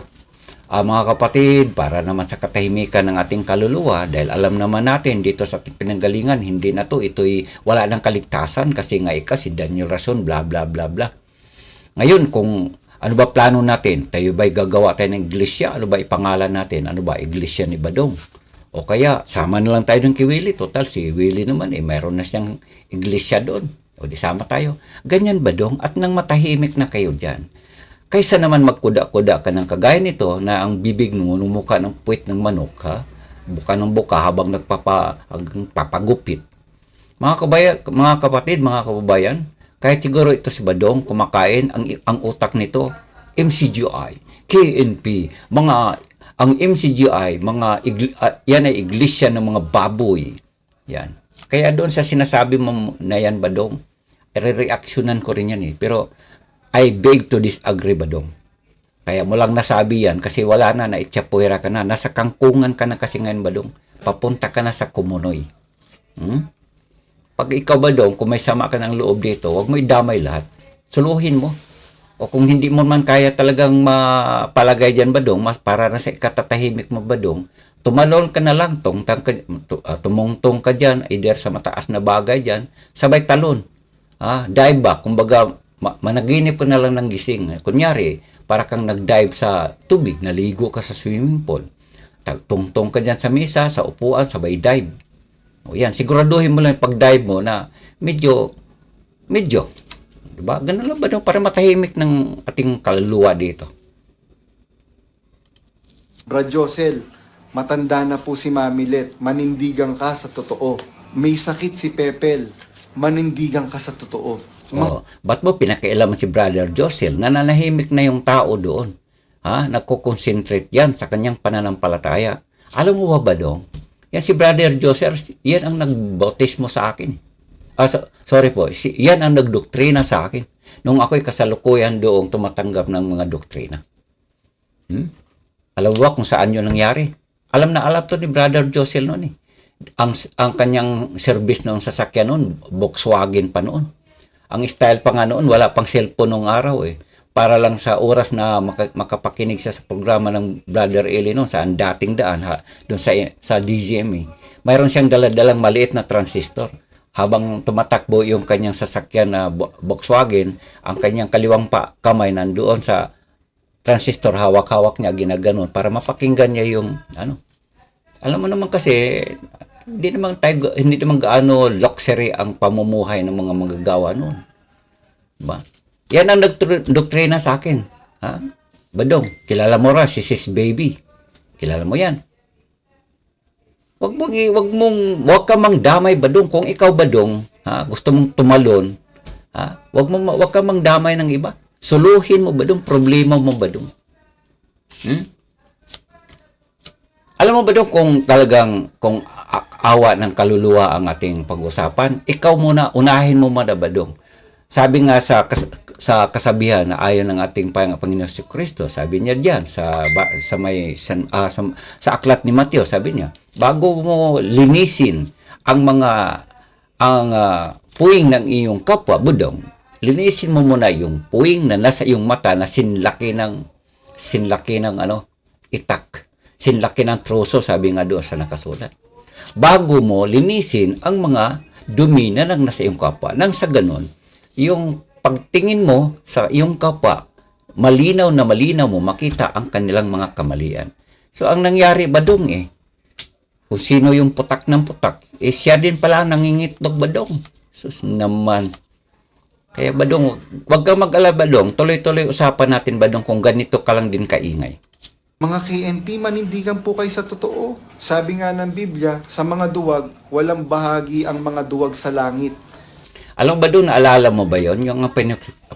mga kapatid, para naman sa katahimikan ng ating kaluluwa, dahil alam naman natin dito sa ating pinanggalingan, hindi na to, ito'y wala ng kaligtasan kasi nga si Daniel Rason, bla bla bla bla. Ngayon, kung ano ba plano natin? Tayo ba'y gagawa tayo ng iglesia? Ano ba ipangalan natin? Ano ba iglesia ni Badong? O kaya, sama na lang tayo ng kay Willie. Total, si Willie naman, mayroon na siyang iglesia doon. O di sama tayo. Ganyan, Badong, at nang matahimik na kayo dyan. Kaysa naman magkuda-kuda ka ng kagaya nito na ang bibig mo mukha ng puwit ng manok, buka ng buka habang papagupit. Mga kapatid, mga kababayan, kahit siguro ito si Badong kumakain, ang utak nito, MCGI, KNP, ang MCGI, yan ay iglesia ng mga baboy. Yan. Kaya doon sa sinasabi mo na yan, Badong, re-reactionan ko rin yan Pero I beg to disagree, Badong. Kaya mo lang nasabi yan kasi wala na, naitsapuera ka na. Nasa kangkungan ka na kasi ngayon, Badong. Papunta ka na sa Kumunoy. Pag ikaw, Badong, kung may sama ka ng loob dito, huwag mo idamay lahat. Suluhin mo. O kung hindi mo man kaya talagang mapalagay dyan, Badong, mas para na sa katatahimik mo, Badong, tumalon ka na lang, tumungtong ka dyan, either sa mataas na bagay dyan, sabay talon. Dive back, kumbaga, managinip ka na lang ng gising. Kunyari, para kang nag-dive sa tubig, naligo ka sa swimming pool. Tungtong ka dyan sa mesa, sa upuan, sabay dive. O yan, siguraduhin mo lang pag-dive mo na medyo, diba? Ganun lang ba daw para matahimik ng ating kaluluwa dito? Brad Josel, matanda na po si Mamilet, manindigan ka sa totoo. May sakit si Pepel, manindigan ka sa totoo. Ba't mo pinakialaman si Brother Josel? Nananahimik na yung tao doon. Nagko-concentrate yan sa kanyang pananampalataya. Alam mo ba dong? Yan si Brother Josel, yan ang nagbautismo sa akin. Sorry po, yan ang nagdoktrina sa akin. Nung ako'y kasalukuyan doong tumatanggap ng mga doktrina. Alam mo ba kung saan yun nangyari? Alam na alam to ni Brother Josel noon eh. Ang kanyang service noong sasakyan noon, Volkswagen pa noon. Ang style pa nga noon, wala pang cellphone noong araw eh. Para lang sa oras na makapakinig siya sa programa ng Brother Eli noon, saan dating daan, doon sa DZME. Mayroon siyang daladalang maliit na transistor. Habang tumatakbo yung kanyang sasakyan na Volkswagen, ang kanyang kaliwang kamay nandoon sa transistor, hawak-hawak niya, ginaganon, para mapakinggan niya yung, Alam mo naman kasi, hindi naman gaano luxury ang pamumuhay ng mga manggagawa noon. Diba? Yan ang doktrina sa akin. Badong, kilala mo ra si Sis Baby. Kilala mo yan. Wag ka mang damay, Badong. Kung ikaw, Badong, gusto mong tumalon, wag ka mang damay ng iba. Suluhin mo, Badong, problema mo, Badong. Alam mo, Badong, kung awa ng kaluluwa ang ating pag-usapan, ikaw muna, unahin mo muna, Badong. Sabi nga sa kasabihan na ayon ng ating Panginoon si Kristo, sabi niya diyan sa aklat ni Mateo, sabi niya, bago mo linisin ang puwing ng iyong kapwa, Budong, linisin mo muna yung puwing na nasa iyong mata na sinlaki ng itak, sinlaki ng troso, sabi nga doon sa nakasulat. Bago mo linisin ang mga dumi na nasa iyong kapwa, nang sa ganon, yung pagtingin mo sa iyong kapwa, malinaw mo makita ang kanilang mga kamalian. So, ang nangyari, Badong kung sino yung putak ng putak, siya din pala ang nangingitlog, Badong. Sus naman. Kaya, Badong, wag kang mag-alala, Badong. Tuloy-tuloy usapan natin, Badong, kung ganito ka lang din kaingay. Mga KNP, manindigan po kayo sa totoo. Sabi nga ng Biblia, sa mga duwag, walang bahagi ang mga duwag sa langit. Alam ba doon, naalala mo ba yon? Yung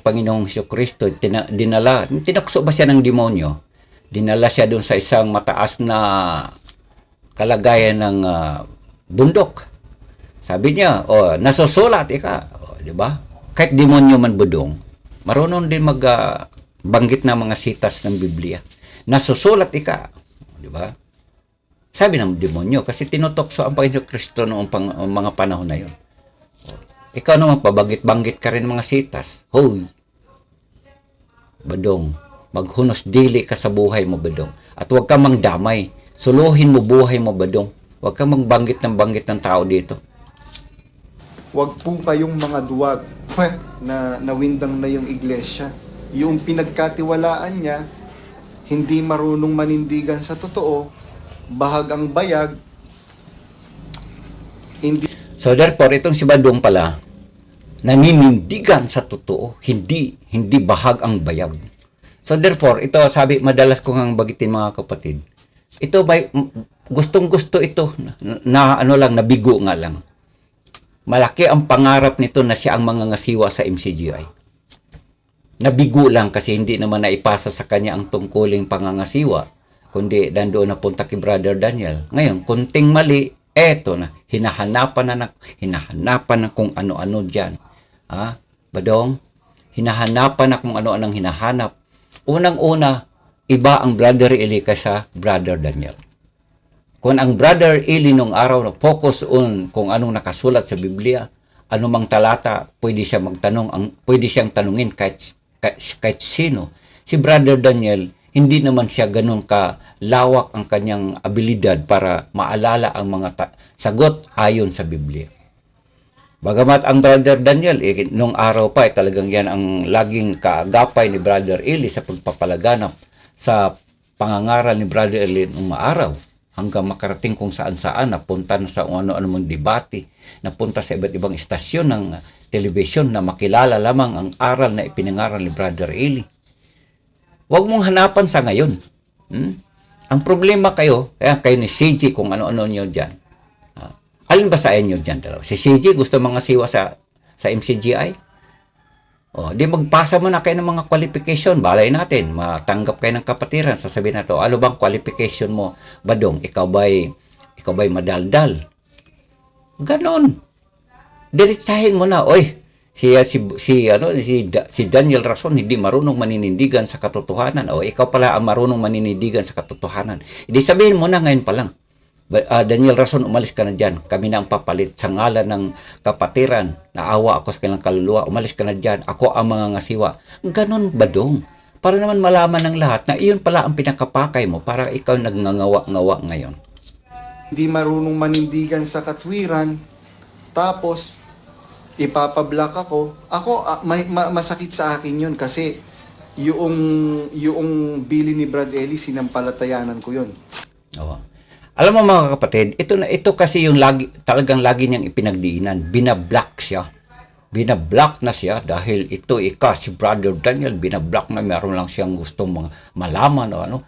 Panginoong Kristo, tinakso ba siya ng demonyo? Dinala siya doon sa isang mataas na kalagayan ng bundok. Sabi niya, nasusulat ika. Di ba? Kahit demonyo man, Budong, marunong din magbanggit ng mga sitas ng Biblia. Nasusulat ika. Di ba? Sabi ng demonyo, kasi tinutokso ang Panginoong Kristo noong mga panahon na yon. Ikaw naman, pabanggit-banggit ka rin mga sitas. Hoy! Badong, maghunos dili ka sa buhay mo, Badong. At huwag ka mang damay. Suluhin mo buhay mo, Badong. Huwag ka magbanggit ng tao dito. Huwag po kayong mga duwag. Na nawindang na yung iglesia. Yung pinagkatiwalaan niya, hindi marunong manindigan sa totoo, bahag ang bayag, hindi. So therefore, itong si Badong pala, naninindigan sa totoo, hindi bahag ang bayag. So therefore, ito sabi, madalas ko ngang bagitin mga kapatid, ito ba, gustong-gusto ito, nabigo nga lang. Malaki ang pangarap nito na siya ang mangangasiwa sa MCGI. Nabigo lang kasi hindi naman naipasa sa kanya ang tungkuling pangangasiwa, kundi nandoon na punta kay Brother Daniel. Ngayon, kunting mali, eto na, hinahanapan na kung ano-ano dyan. Badong, hinahanapan na kung ano-anong hinahanap. Unang-una, iba ang Brother Eli kaysa Brother Daniel. Kung ang Brother Eli nung araw na focus on kung anong nakasulat sa Biblia, anumang talata, pwede siya magtanong, pwede siyang tanungin kahit sino. Si Brother Daniel, hindi naman siya ganun kalawak ang kanyang abilidad para maalala ang mga sagot ayon sa Biblia. Bagamat ang Brother Daniel, nung araw pa, talagang yan ang laging kaagapay ni Brother Eli sa pagpapalaganap sa pangangaral ni Brother Eli nung araw, hanggang makarating kung saan-saan, napunta na sa ano-ano mong debate, napunta sa iba't ibang istasyon ng television na makilala lamang ang aral na ipinangaral ni Brother Eli. Huwag mong hanapan sa ngayon. Ang problema kayo ni CJ kung ano-ano nyo dyan. Alin ba sa inyo dyan dalawa? Si CJ gusto mga siwa sa MCGI? Di magpasa mo na kayo ng mga qualification. Balay natin. Matanggap kayo ng kapatiran. Sasabihin na to, ano bang qualification mo, Badong? Ikaw ba'y madaldal? Ganon. Diretsahin mo na, oy, si Daniel Rason hindi marunong maninindigan sa katotohanan. O ikaw pala ang marunong maninindigan sa katotohanan. Hindi sabihin mo na ngayon pa lang. Daniel Rason, umalis ka na dyan. Kami na ang papalit sa ngalan ng kapatiran. Naawa ako sa kanilang kaluluwa. Umalis ka na dyan. Ako ang mga ngasiwa. Ganon, Badong. Para naman malaman ng lahat na iyon pala ang pinakapakay mo para ikaw nagngangawa-ngawa ngayon. Hindi marunong manindigan sa katwiran, tapos ipapablock ako. Masakit sa akin yun kasi yung bili ni Brad Eli, sinampalatayanan ko yun. Oo. Alam mo mga kapatid, ito kasi yung talagang lagi niyang ipinagdiinan. Binablock siya. Binablock na siya dahil si Brother Daniel, binablock na, meron lang siyang gustong malaman o ano.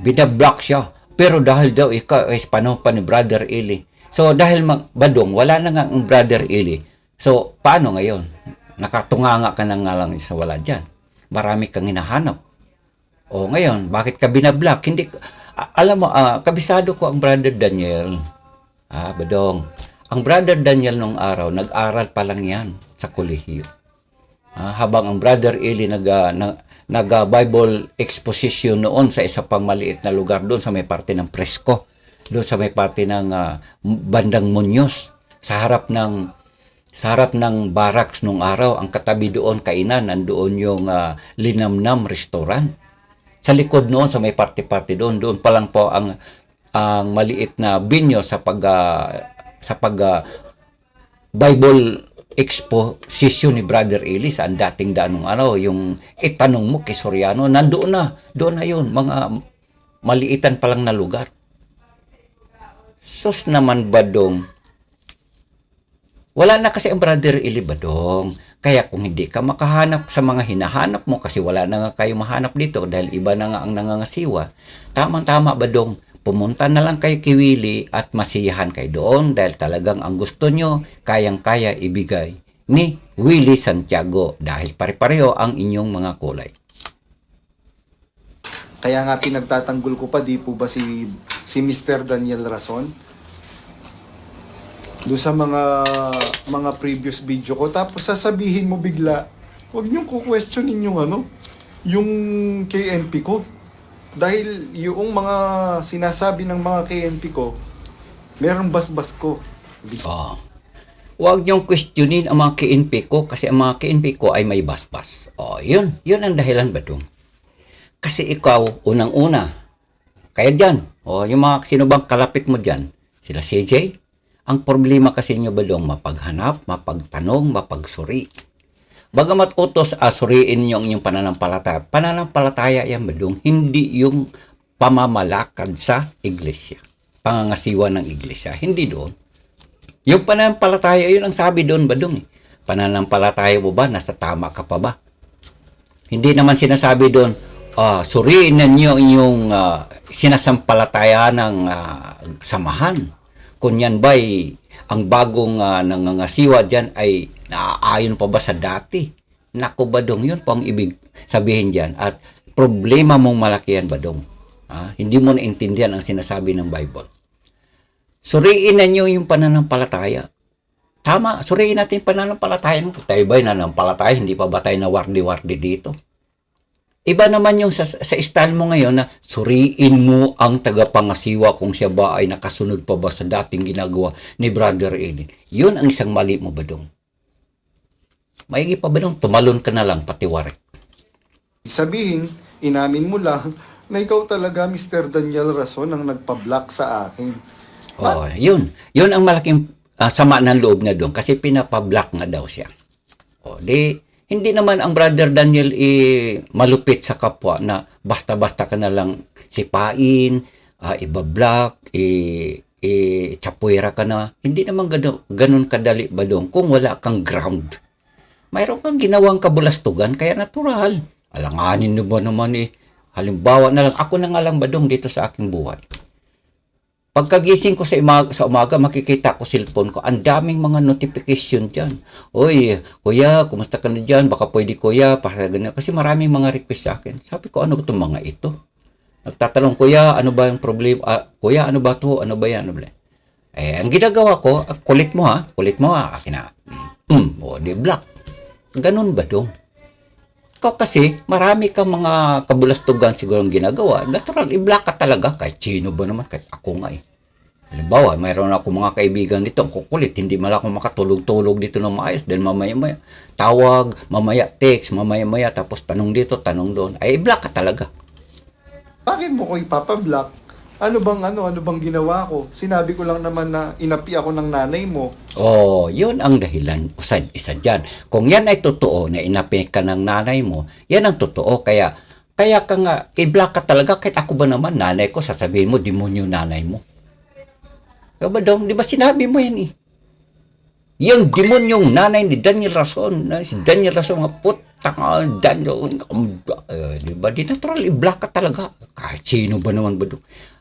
Binablock siya. Pero dahil daw ay panahon pa ni Brother Eli. So dahil Badong, wala na nga ang Brother Eli. So paano ngayon? Nakatunganga ka na nga lang sa wala dyan. Marami kang hinahanap. O ngayon, bakit ka binablock? Hindi alam mo, kabisado ko ang Brother Daniel. Badong. Ang Brother Daniel nung araw, nag-aral pa lang yan sa kolehiyo. Habang ang Brother Eli nag-Bible exposition noon sa isa pang maliit na lugar doon sa may parte ng Presko. Doon sa may parte ng Bandang Muñoz. Sa harap ng barracks nung araw, ang katabi doon, kainan, nandoon yung Linamnam Restaurant. Sa likod noon, sa may parte-parte doon pa lang po ang maliit na binyo sa Bible exposition ni Brother Eli sa dating danong yung itanong mo kay Soriano, doon na yun, mga maliitan pa lang na lugar. Sus naman, Badong. Wala na kasi ang Brother Eli, Badong. Kaya kung hindi ka makahanap sa mga hinahanap mo, kasi wala na nga kayo mahanap dito dahil iba na nga ang nangangasiwa, tamang-tama, Badong, pumunta na lang kayo kay Willie at masiyahan kayo doon dahil talagang ang gusto nyo, kayang-kaya ibigay ni Willie Santiago dahil pare-pareho ang inyong mga kulay. Kaya nga pinagtatanggol ko pa, di po ba si Mr. Daniel Rason? Doon sa mga previous video ko, tapos sasabihin mo bigla, huwag niyong ku-questionin yung KNP ko. Dahil yung mga sinasabi ng mga KNP ko, merong basbas ko. Huwag niyong questionin ang mga KNP ko kasi ang mga KNP ko ay may basbas. Yun ang dahilan, Badong. Kasi ikaw, unang-una, kaya dyan, yung mga sino bang kalapit mo dyan, sila CJ, ang problema kasi nyo, Badong, mapaghanap, mapagtanong, mapagsuri. Bagamat utos, suriin nyo ang inyong pananampalataya. Pananampalataya yan, Badong, hindi yung pamamalakad sa iglesia. Pangangasiwa ng iglesia, hindi doon. Yung pananampalataya, yun ang sabi doon, Badong. Pananampalataya mo ba? Nasa tama ka pa ba? Hindi naman sinasabi doon, suriin ninyo inyong sinasampalataya ng samahan. Kung yan ba'y ang bagong nangangasiwa dyan ay naaayon pa ba sa dati? Naku, Badong, yun po ang ibig sabihin dyan. At problema mong malaki yan, Badong. Hindi mo naintindihan ang sinasabi ng Bible. Suriin na nyo yung pananampalataya. Tama, suriin natin yung pananampalataya. Tayo ba'y nananampalataya? Hindi pa ba tayo na wardi-wardi dito? Iba naman yung sa style mo ngayon na suriin mo ang tagapangasiwa kung siya ba ay nakasunod pa ba sa dating ginagawa ni Brother Eli. Yun ang isang mali mo, Badong. Maigi pa, Badong, tumalon ka na lang, patiwarik. Sabihin, inamin mo lang na ikaw talaga, Mr. Daniel Rason, ang nagpa-block sa akin. Oh, yun. Yun ang malaking sama ng loob na doon kasi pinapa-block nga daw siya. O, hindi naman ang Brother Daniel malupit sa kapwa na basta-basta ka na lang sipain, ibablock, chapuera ka na. Hindi naman ganun kadali, Badong, kung wala kang ground. Mayroon kang ginawang kabulastugan, kaya natural. Alanganin mo ba naman halimbawa na lang, ako na nga lang, Badong, dito sa aking buhay. Pagkagising ko sa umaga, makikita ko cellphone ko, ang daming mga notification dyan. Oy, kuya, kumusta ka na dyan? Baka pwede kuya, para ganyan. Kasi maraming mga request sa akin. Sabi ko, ano ba itong mga ito? Nagtatanong, kuya, ano ba yung problema? Kuya, ano ba to? Ano ba yan? Ano ba? Ang ginagawa ko, kulit mo ha, akin na. O, di block. Ganun ba dong? Ikaw kasi, marami kang mga kabulastugan siguro ang ginagawa. Natural, i-block ka talaga. Kahit sino ba naman, kahit ako nga Halimbawa, mayroon ako mga kaibigan dito, ang kukulit, hindi man ako makatulog-tulog dito ng maayos. Dahil mamaya-maya, tawag, mamaya text, mamaya-maya, tapos tanong dito, tanong doon. Ay, i-block ka talaga. Bakit mo ko ipapa-block? Ano bang ginawa ko? Sinabi ko lang naman na inapi ako ng nanay mo. Oh, yun ang dahilan. Isa dyan. Kung yan ay totoo na inapi ka ng nanay mo, yan ang totoo. Kaya ka nga, i-block ka talaga. Kahit ako ba naman, nanay ko, sasabihin mo, demonyo nanay mo. Kaya ba daw, di ba sinabi mo yan Yung demonyong nanay ni Daniel Rason, si Daniel Rason, mga putang, Daniel, di ba, di natural, i-block ka talaga. Kahit sino ba naman,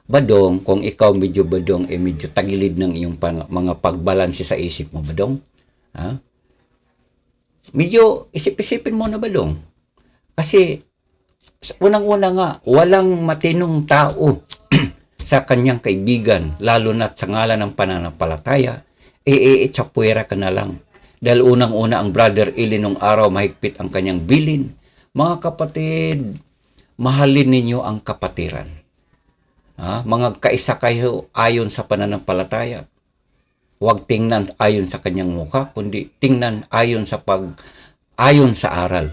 Badong, kung ikaw medyo, Badong, medyo tagilid ng iyong mga pagbalanse sa isip mo, Badong. Ha? Medyo isip-isipin mo na, Badong. Kasi, unang-una nga, walang matinong tao sa kanyang kaibigan, lalo na sa ngalan ng pananampalataya, chapuera ka na lang. Dahil unang-una ang Brother Eli nung araw, mahigpit ang kanyang bilin. Mga kapatid, mahalin ninyo ang kapatiran. Mga kaisa kayo ayon sa pananampalataya. Huwag tingnan ayon sa kanyang mukha, kundi tingnan ayon sa aral.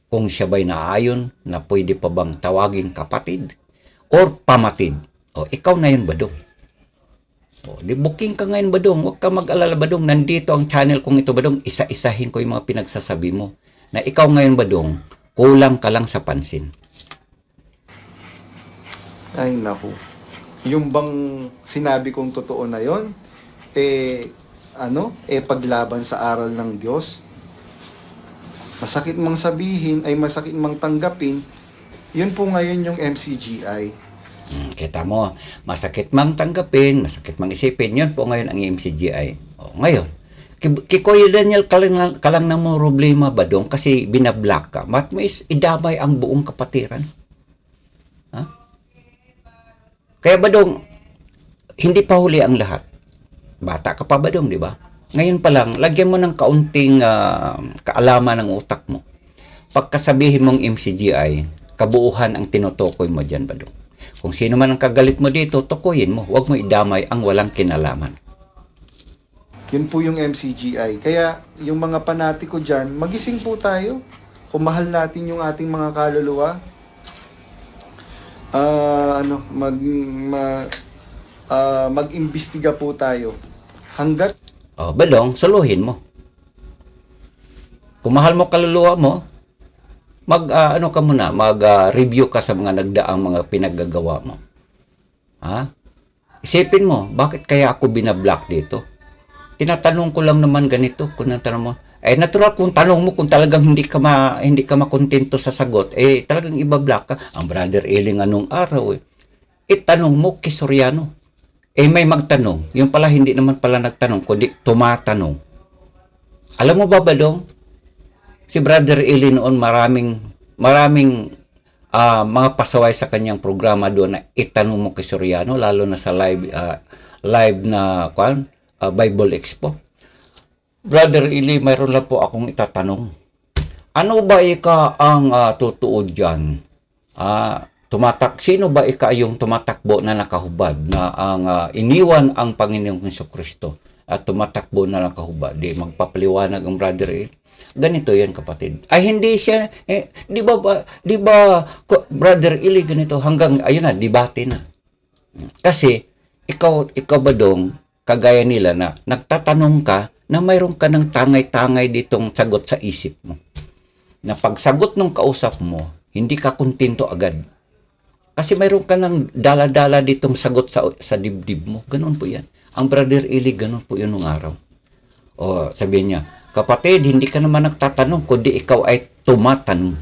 Kung siya ba'y naayon na pwede pa bang tawaging kapatid or pamatid. O, ikaw na yun, Badong. O, di booking ka ngayon, Badong. Huwag ka mag-alala, Badong. Nandito ang channel kong ito, Badong. Isa-isahin ko yung mga pinagsasabi mo. Na ikaw ngayon, Badong, kulang ka lang sa pansin. Ay, naku. Yung bang sinabi kong totoo na yon, paglaban sa aral ng Diyos. Masakit mang sabihin, ay masakit mang tanggapin, yun po ngayon yung MCGI. Kita mo, masakit mang tanggapin, masakit mang isipin, yun po ngayon ang MCGI. O, ngayon, kikoy Daniel, kalang na mo problema, Badong, kasi binablock ka. Mat mo idamay ang buong kapatiran. Kaya, Badong, hindi pa huli ang lahat. Bata ka pa, Badong, di ba? Ngayon pa lang, lagyan mo ng kaunting kaalaman ng utak mo. Pagkasabihin mong MCGI, kabuuhan ang tinutukoy mo dyan, Badong. Kung sino man ang kagalit mo dito, tukuyin mo. Huwag mo idamay ang walang kinalaman. Yun po yung MCGI. Kaya, yung mga panatiko dyan, magising po tayo. Kung mahal natin yung ating mga kaluluwa, mag-imbestiga po tayo. Hanggat Badong, suluhin mo. Kung mahal mo kaluluwa mo, mag-review ka sa mga nagdaang mga pinaggagawa mo. Isipin mo, bakit kaya ako binablock dito? Tinatanong ko lang naman ganito, kung natanong mo, natural kung tanong mo kung talagang hindi ka makontento sa sagot, talagang ibablock ka. Ang Brother Eli nung araw, tanong mo kay Soriano. May magtanong, yung pala hindi naman pala nagtanong, kundi tumatanong. Alam mo ba, Badong? Si Brother Eli noon maraming mga pasaway sa kanyang programa doon na itanong mo kay Soriano, lalo na sa live na Bible Expo. Brother Eli, mayroon lang po akong itatanong. Ano ba ika ang totoo dyan? Sino ba ika yung tumatakbo na nakahubad na ang iniwan ang Panginoong Jesucristo at tumatakbo na nakahubad? Di magpapaliwanag ang brother eh. Ganito yan kapatid. Ay hindi siya, di ba brother Ili ganito hanggang, ayun na, debate na. Kasi, ikaw ba dong, kagaya nila na nagtatanong ka na mayroon ka ng tangay-tangay ditong sagot sa isip mo. Na pagsagot ng kausap mo, hindi ka kontento agad. Kasi mayroon ka ng dala-dala ditong sagot sa dibdib mo. Ganun po yan. Ang brother Ili, ganun po yun nung araw. O sabihin niya, kapatid, hindi ka naman nagtatanong kundi ikaw ay tumatanong.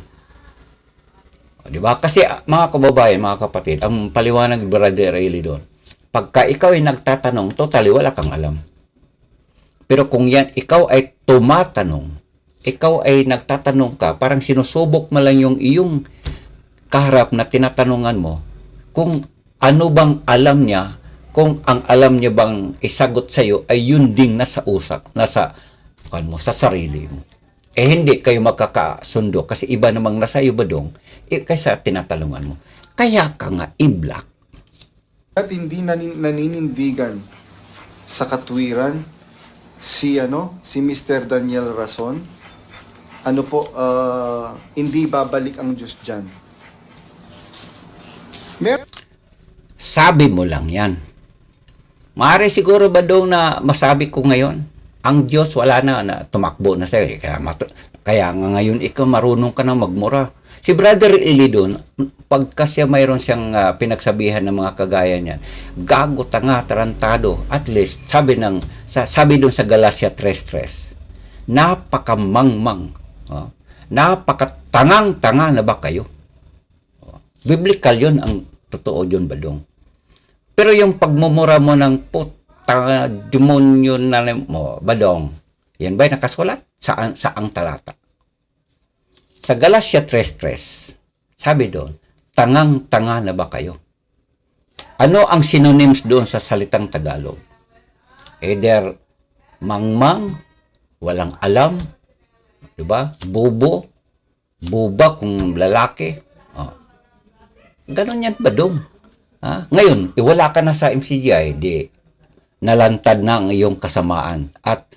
O, diba? Kasi mga kababayan, mga kapatid, ang paliwanag ni brother Ili doon, pagka ikaw ay nagtatanong, totally wala kang alam. Pero kung yan, ikaw ay tumatanong, ikaw ay nagtatanong ka, parang sinusubok mo lang yung iyong kaharap na tinatanungan mo, kung ano bang alam niya, kung ang alam niya bang isagot sa iyo ay yun ding nasa sa sarili mo. Eh hindi kayo magkakasundo kasi iba namang nasa iyo ba dong, kaysa tinatanungan mo. Kaya ka nga i-block. At hindi naninindigan sa katwiran si Mr. Daniel Rason, hindi babalik ang Diyos dyan. Sabi mo lang yan. Maaari siguro ba daw na masabi ko ngayon, ang Diyos wala na tumakbo na sa'yo. Kaya nga ngayon ikaw marunong ka na magmura. Si Brother Eli doon, pagka siya mayroon siyang pinagsabihan ng mga kagaya niyan, gago, tanga, tarantado, at least, sabi doon sa Galatia 3:3, napakamangmang, napakatangang-tanga na ba kayo? Biblical yun, ang totoo yun badong. Pero yung pagmumura mo ng demonyo na mo, badong, yan ba'y nakasulat? Saang talata? Sa Galatia 3:3, sabi doon, tangang-tanga na ba kayo? Ano ang synonyms doon sa salitang Tagalog? Either mangmang, walang alam, diba? Bobo, buba kung lalaki. Ganon yan ba doon? Ngayon, iwala ka na sa MCGI, di nalantad na ang iyong kasamaan at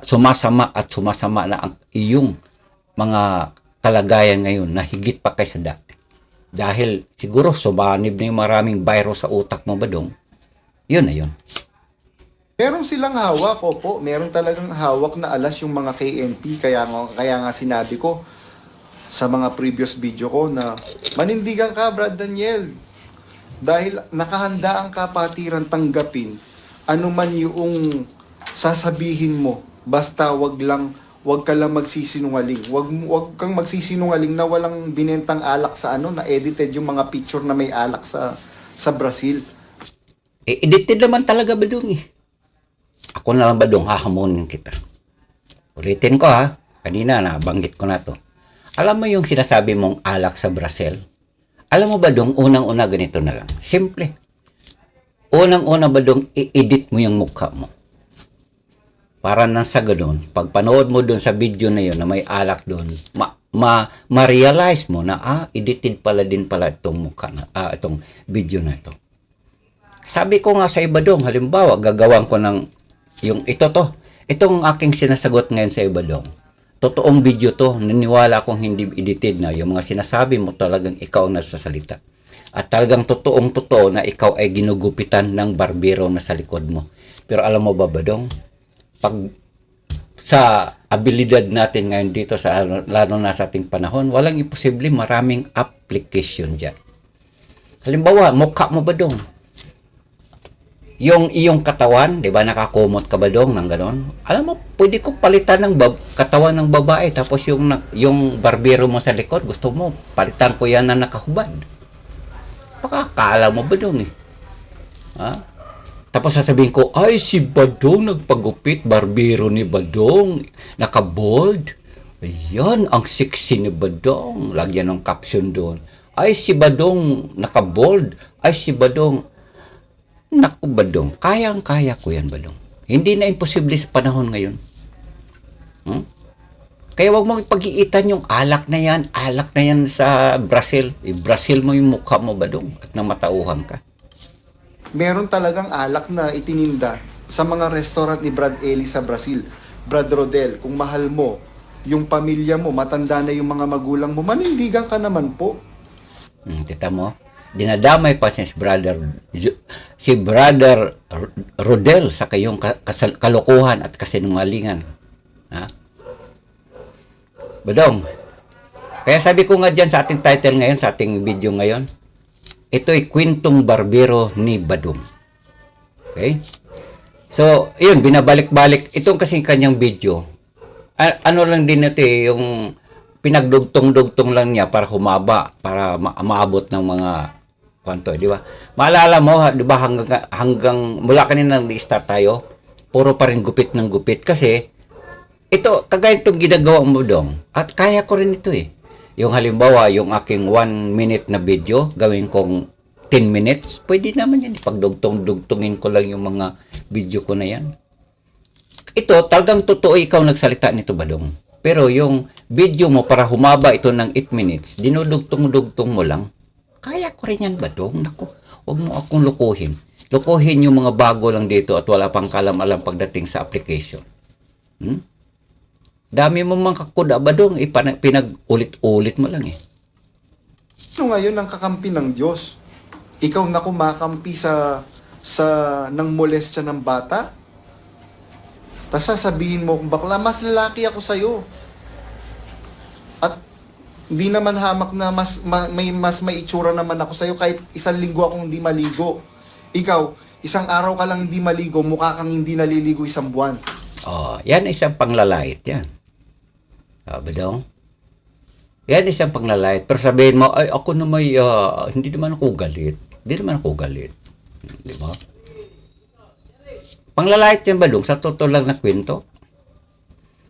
sumasama na ang iyong mga kalagayan ngayon na higit pa kaysa dati. Dahil siguro sumanib na yung maraming virus sa utak mo ba dong? Yun na yun. Meron silang hawak, opo. Meron talagang hawak na alas yung mga KNP. Kaya nga sinabi ko sa mga previous video ko na manindigan ka, Brad Daniel. Dahil nakahanda ang kapatiran tanggapin ano man yung sasabihin mo. Basta wag ka lang magsisinungaling. Wag kang magsisinungaling na walang binentang alak sa na edited yung mga picture na may alak sa Brazil. Edited naman talaga ba dong eh? Ako na lang ba dong hahamonin kita? Ulitin ko ha. Kanina na banggit ko na to. Alam mo yung sinasabi mong alak sa Brazil? Alam mo ba dong unang-una ganito na lang? Simple. Unang-una ba dong i-edit mo yung mukha mo? Para nang sa ganun, pag panood mo doon sa video na yun na may alak doon, ma-realize mo na edited pala itong mukha na, itong video na ito. Sabi ko nga sa iba doon, halimbawa, gagawan ko ng yung itong aking sinasagot ngayon sa iba doon. Totoong video to, naniwala akong hindi edited na yung mga sinasabi mo talagang ikaw ang nasasalita. At talagang totoo na ikaw ay ginugupitan ng barbero na sa likod mo. Pero alam mo ba dong? Pag sa abilidad natin ngayon dito lalo na sa ating panahon, walang imposible, maraming application dyan. Halimbawa, mukha mo ba dong? Yung iyong katawan, di ba nakakumot ka ba dong ng ganon? Alam mo, pwede ko palitan ng katawan ng babae tapos yung barbero mo sa likod, gusto mo, palitan ko yan na nakahubad. Pakakala mo ba dong eh? Tapos sasabihin ko, ay si Badong nagpagupit, barbero ni Badong, naka-bold. Ayan, ang sexy ni Badong. Lagyan ng caption doon. Ay si Badong naka-bold. Ay si Badong, naku Badong, kayang-kaya ko yan Badong. Hindi na imposible sa panahon ngayon. Kaya wag mo ipag-iitan yung alak na yan sa Brazil. I-Brazil mo yung mukha mo, Badong, at namatauhan ka. Meron talagang alak na itininda sa mga restaurant ni Brad Eli sa Brazil. Brad Rodel, kung mahal mo yung pamilya mo, matanda na yung mga magulang mo, manindigan ka naman po. Kita mo? Dinadamay pa si brother Rodel sa kayong kalokohan at kasinungalingan. Ha? Badong, kaya sabi ko nga dyan sa ating title ngayon, sa ating video ngayon, ito'y kwentong barbero ni Badong. Okay? So, yun, binabalik-balik. Itong kasing kanyang video, ano lang din ito yung pinagdugtong-dugtong lang niya para humaba, para maabot ng mga kwanto, di ba? Maalala mo, di ba, hanggang mula kanina nag-start tayo, puro pa rin gupit ng gupit. Kasi, ito, kagaya itong ginagawa mo dong, at kaya ko rin ito eh. Yung halimbawa, yung aking 1 minute na video, gawin kong 10 minutes, pwede naman yan. Pagdugtong-dugtungin ko lang yung mga video ko na yan. Ito, talagang totoo ikaw nagsalita nito, Badong. Pero yung video mo para humaba ito ng 8 minutes, dinudugtong-dugtong mo lang, kaya ko rin yan, Badong. Naku, huwag mo akong lukuhin. Lukuhin yung mga bago lang dito at wala pang kalam-alam pagdating sa application. Dami mo mga kakuda, Badong, pinag-ulit-ulit mo lang eh. Ano ngayon ang kakampi ng Diyos? Ikaw na kumakampi sa nang molestya ng bata? Tapos sasabihin mo, bakla, mas lalaki ako sa'yo. At hindi naman hamak na mas may itsura naman ako sa'yo kahit 1 linggo akong hindi maligo. Ikaw, 1 araw ka lang hindi maligo, mukha kang hindi naliligo 1 buwan. Oh, yan isang panglalait yan. Badong? Yan isang panglalait. Pero sabihin mo, ay ako na may, hindi naman ako galit. Hindi naman ako galit. Di ba? Panglalait yan, Badong, sa totoo lang na kwento.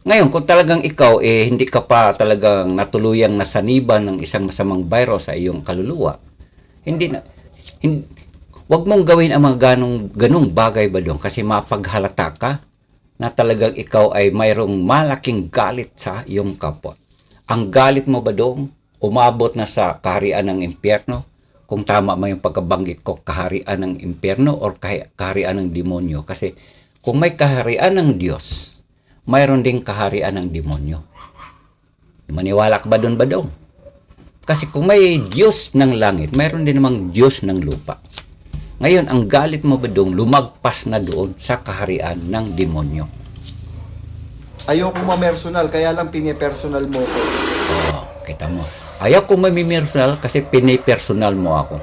Ngayon, kung talagang ikaw, hindi ka pa talagang natuluyang nasaniban ng isang masamang virus sa iyong kaluluwa, wag mong gawin ang mga ganong bagay, Badong, kasi mapaghalata ka na talagang ikaw ay mayroong malaking galit sa iyong kapwa. Ang galit mo, Badong, umabot na sa kaharian ng impyerno. Kung tama mo yung pagkabanggit ko, kaharian ng impyerno or kaharian ng demonyo. Kasi kung may kaharian ng Diyos, mayroon ding kaharian ng demonyo. Maniwala ka ba doon, Badong? Kasi kung may Diyos ng langit, mayroon din namang Diyos ng lupa. Ngayon, ang galit mo, Badong, lumagpas na doon sa kaharian ng demonyo. Ayoko ma-personal, kaya lang pinipersonal mo ko. Oh, kita mo. Ayaw ko mamimersonal kasi pinipersonal mo ako.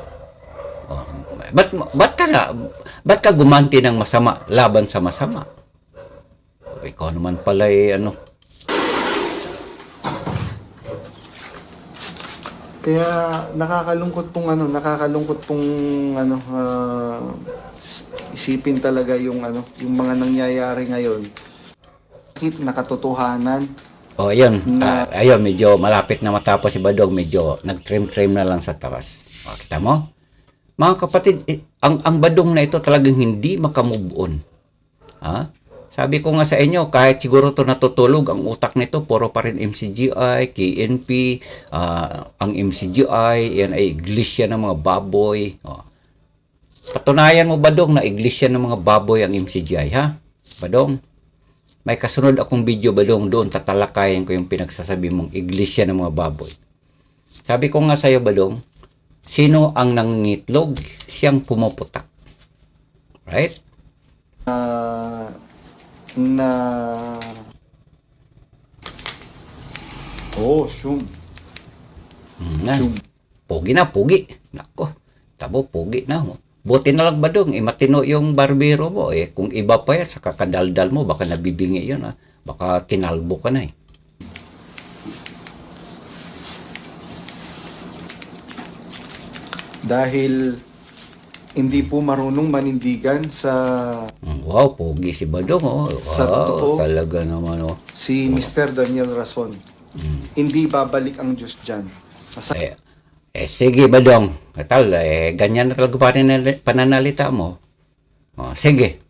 Oh, ba't ka gumanti ng masama laban sa masama? Ikaw naman pala Kaya nakakalungkot pong isipin talaga yung mga nangyayari ngayon. Nakatotohanan. Oh, ayun. Ayun, medyo malapit na matapos si Badong, medyo nag-trim-trim na lang sa taas. Oh, kita mo? Mga kapatid, ang Badong na ito talagang hindi makamove on. Ha? Sabi ko nga sa inyo, kahit siguro to natutulog, ang utak nito, puro pa rin MCGI, KNP, ang MCGI, yan ay iglesia ng mga baboy. Oh. Patunayan mo, Badong, na iglesia ng mga baboy ang MCGI, ha? Badong? May kasunod akong video, Badong, doon tatalakayin ko yung pinagsasabi mong iglesia ng mga baboy. Sabi ko nga sa'yo, Badong, sino ang nangingitlog? Siyang pumuputak. Right? Shum. Pugi na, pugi. Nako, tabo, pugi na. Buti na lang, Badong, matino yung barbero mo. Kung iba pa yan, sa kakadaldal mo, baka nabibingi yun. Baka kinalbo ka na . Dahil hindi po marunong manindigan sa Wow, pugi si Badong. Wow, sa totoo, talaga naman. si Mr. Daniel Rason. Hindi babalik ang Diyos dyan. Sige, Badong. Ganyan na talaga pananalita mo. Sige.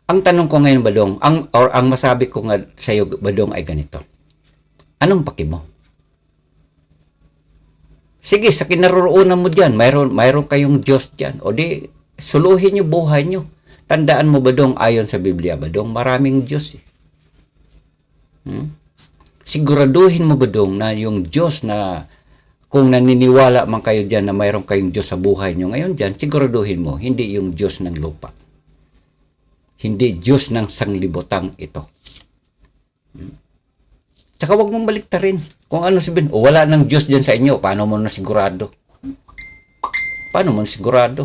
Ang tanong ko ngayon, Badong, ang masabi ko nga sa iyo, Badong, ay ganito. Anong paki mo? Sige, sa kinaroroonan mo dyan, mayroon kayong Diyos dyan. O di, suluhin nyo buhay nyo. Tandaan mo, Badong, ayon sa Biblia, Badong, maraming Diyos. Siguraduhin mo, Badong, na yung Diyos na kung naniniwala man kayo dyan na mayroon kayong Diyos sa buhay nyo ngayon dyan, siguraduhin mo, hindi yung Diyos ng lupa. Hindi Diyos ng sanglibotang ito. Tsaka huwag mong baliktarin. Kung ano sabihin, wala ng Diyos dyan sa inyo, paano mo na sigurado? Paano mo na sigurado?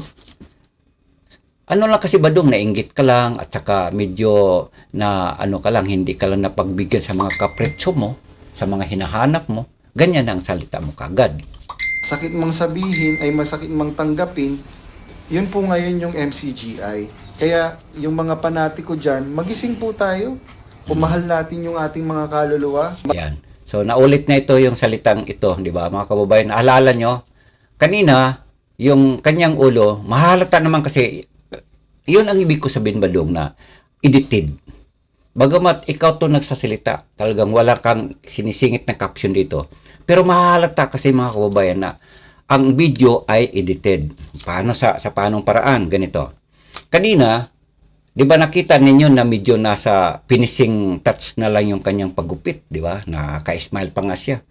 Ano lang kasi, Badong, nainggit ka lang at saka medyo na ano ka lang, hindi ka lang napagbigyan sa mga kapretsyo mo, sa mga hinahanap mo, ganyan ang salita mo kagad. Sakit mang sabihin ay masakit mang tanggapin, yun po ngayon yung MCGI. Kaya yung mga panatiko dyan, magising po tayo. Pumahal natin yung ating mga kaluluwa. Yan. So, naulit na ito yung salitang ito, di ba? Mga kababayan, alala nyo, kanina, yung kanyang ulo, mahalata naman kasi, yun ang ibig ko sabihin, Badong, na edited. Bagamat ikaw to nagsasalita, talagang wala kang sinisingit na caption dito. Pero mahalata kasi, mga kababayan, na ang video ay edited. Paano sa paanong paraan? Ganito. Kanina, di ba nakita ninyo na medyo nasa finishing touch na lang yung kanyang paggupit, di ba? Naka-smile pa nga siya.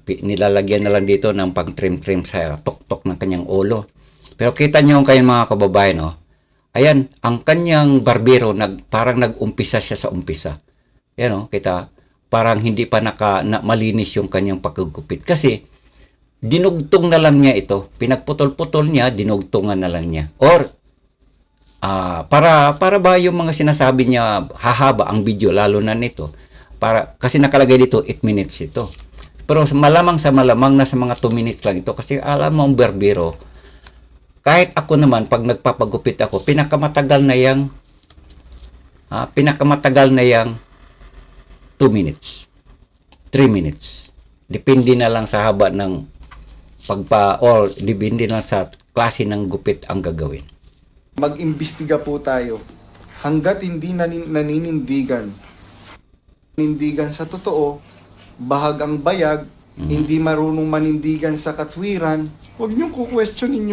Nilalagyan na lang dito ng pang-trim-trim sa tok-tok ng kanyang ulo. Pero kita nyo yung kanyang mga kababayan, no? Ayan, ang kanyang barbero, parang nag-umpisa siya sa umpisa. Ayan, no? Kita, parang hindi pa malinis yung kanyang paggupit. Kasi, dinugtong na lang niya ito. Pinagputol-putol niya, dinugtungan na lang niya. Or, para ba yung mga sinasabi niya hahaba ang video lalo na nito kasi nakalagay dito 8 minutes ito, pero malamang na sa mga 2 minutes lang ito kasi alam mo ang berbero, kahit ako naman pag nagpapagupit ako pinakamatagal na yang 2 minutes 3 minutes, depende na lang sa haba ng or depende na sa klase ng gupit ang gagawin. Mag-imbestiga po tayo hanggat hindi naninindigan sa totoo, bahag ang bayag, hindi marunong manindigan sa katwiran, huwag niyong ku-questionin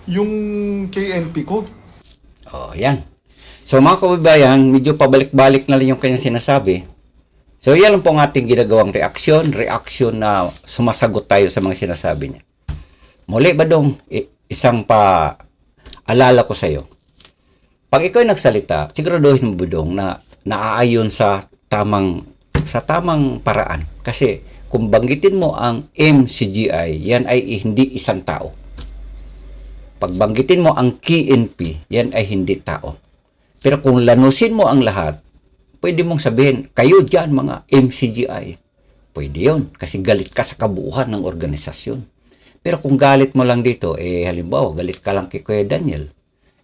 yung KNP code. Oh, yan. So mga kababayan, medyo pabalik-balik na lang yung kanyang sinasabi. So yan lang po ang ating ginagawang reaksyon na sumasagot tayo sa mga sinasabi niya. Muli, Badong, isang alala ko sa iyo. Pag ikaw ay nagsalita, siguraduhin mo, Badong, na naaayon sa tamang paraan. Kasi kung banggitin mo ang MCGI, yan ay hindi isang tao. Pag banggitin mo ang KNP, yan ay hindi tao. Pero kung lanusin mo ang lahat, pwede mong sabihin, kayo dyan mga MCGI. Pwede yun, kasi galit ka sa kabuuan ng organisasyon. Pero kung galit mo lang dito, halimbawa, galit ka lang kay Kuya Daniel,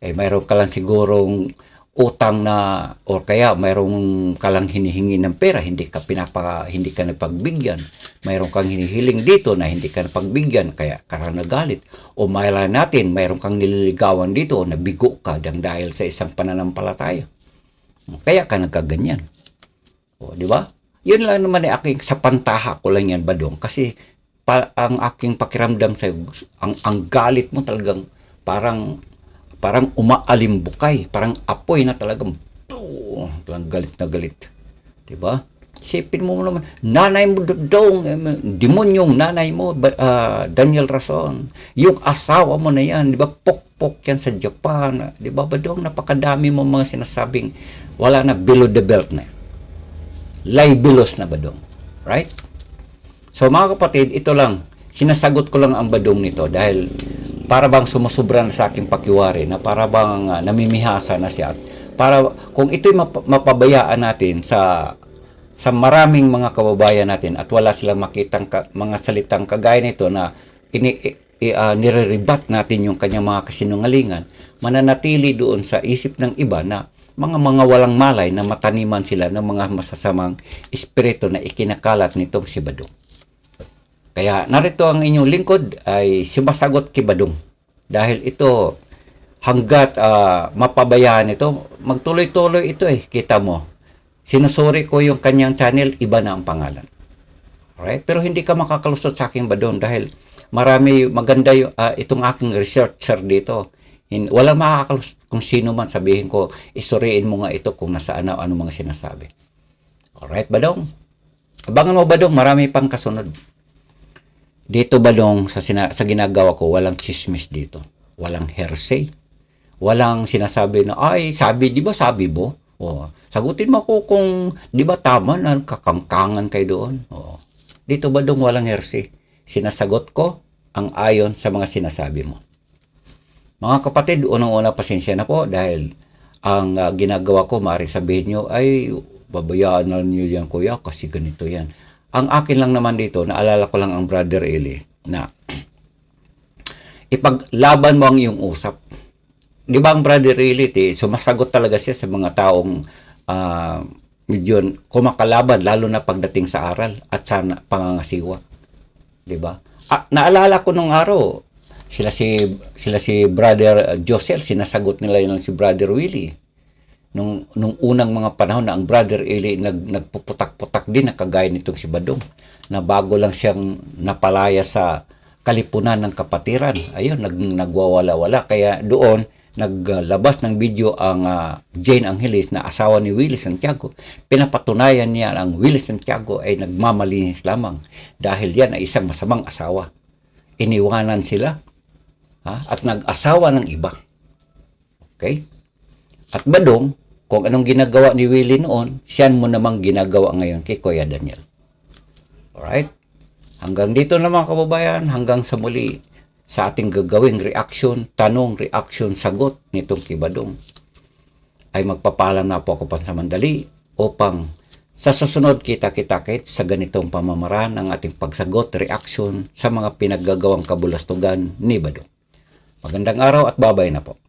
mayroon ka lang sigurong utang na, or kaya mayroon ka lang hinihingi ng pera, hindi ka napagbigyan, mayroon kang hinihiling dito na hindi ka napagbigyan, kaya ka nagalit, o mayroon kang nililigawan dito, o nabigo ka dahil sa isang pananampalataya. Kaya ka nagkaganyan. O, di ba? Yun lang naman sa pantaha ko lang yan, Badong, kasi ang aking pakiramdam sa ang galit mo talagang parang umaalimbukay, parang apoy na talagang galit na galit. 'Di ba? Isipin mo naman, nanay mo Dong, demonyong nanay mo, Daniel Rason, yung asawa mo na yan, 'di ba? Pokpok yan sa Japan, 'di ba? Badong, napakadami mo mga sinasabing wala na, below the belt na. Libelous na, Badong. Right? So mga kapatid, ito lang, sinasagot ko lang ang Badong nito dahil para bang sumusobra na sa aking pakiwari, na para bang namimihasa na siya. Para kung ito'y mapabayaan natin sa maraming mga kababayan natin at wala silang makitang mga salitang kagaya nito na nire-rebat natin yung kanyang mga kasinungalingan, mananatili doon sa isip ng iba na mga walang malay na mataniman sila ng mga masasamang espiritu na ikinakalat nitong si Badong. Kaya narito ang inyong lingkod ay sumasagot kay Badong. Dahil ito, hanggat mapabayaan ito, magtuloy-tuloy ito Kita mo, sinusuri ko yung kanyang channel, iba na ang pangalan. Alright? Pero hindi ka makakalusot sa akin, Badong, dahil marami maganda itong aking researcher dito. Wala makakalusot kung sino man sabihin ko, isuriin mo nga ito kung nasaan ano mga sinasabi. Alright, Badong? Abangan mo, Badong, marami pang kasunod. Dito, Badong, sa ginagawa ko, walang chismis dito. Walang hearsay. Walang sinasabi na, ay, sabi, di ba sabi mo? O, sagutin mo ako kung, di ba tama na kakangkangan kayo doon? O, dito, Badong, walang hearsay. Sinasagot ko ang ayon sa mga sinasabi mo. Mga kapatid, unang-una pasensya na po dahil ang ginagawa ko, maaaring sabihin nyo, ay, babayaan na nyo yan, kuya, kasi ganito yan. Ang akin lang naman dito, naalala ko lang ang Brother Eli, na ipaglaban mo ang iyong usap. Di ba ang Brother Eli, sumasagot talaga siya sa mga taong medyo kumakalaban, lalo na pagdating sa aral at sa pangangasiwa. Di ba? Naalala ko nung araw, sila si Brother Josel, sinasagot nila yun si Brother Willie. Nung unang mga panahon na ang Brother Eli nagpuputak-putak din na kagaya nitong si Badong, na bago lang siyang napalaya sa kalipunan ng kapatiran. Ayun, nagwawala-wala. Kaya doon, naglabas ng video ang Jane Angeles na asawa ni Willie Santiago. Pinapatunayan niya ang Willie Santiago ay nagmamalinis lamang dahil yan ay isang masamang asawa. Iniwanan sila at nag-asawa ng iba. Okay? At Badong, kung anong ginagawa ni Willie noon, siyan mo namang ginagawa ngayon kay Kuya Daniel. Alright? Hanggang dito na mga kababayan, hanggang sa muli sa ating gagawing reaction, tanong, reaction, sagot nitong kay Badong, ay magpapaalam na po ako pansamandali upang sa susunod kita-kitakit sa ganitong pamamaraan ang ating pagsagot, reaction sa mga pinaggagawang kabulastugan ni Badong. Magandang araw at babay na po.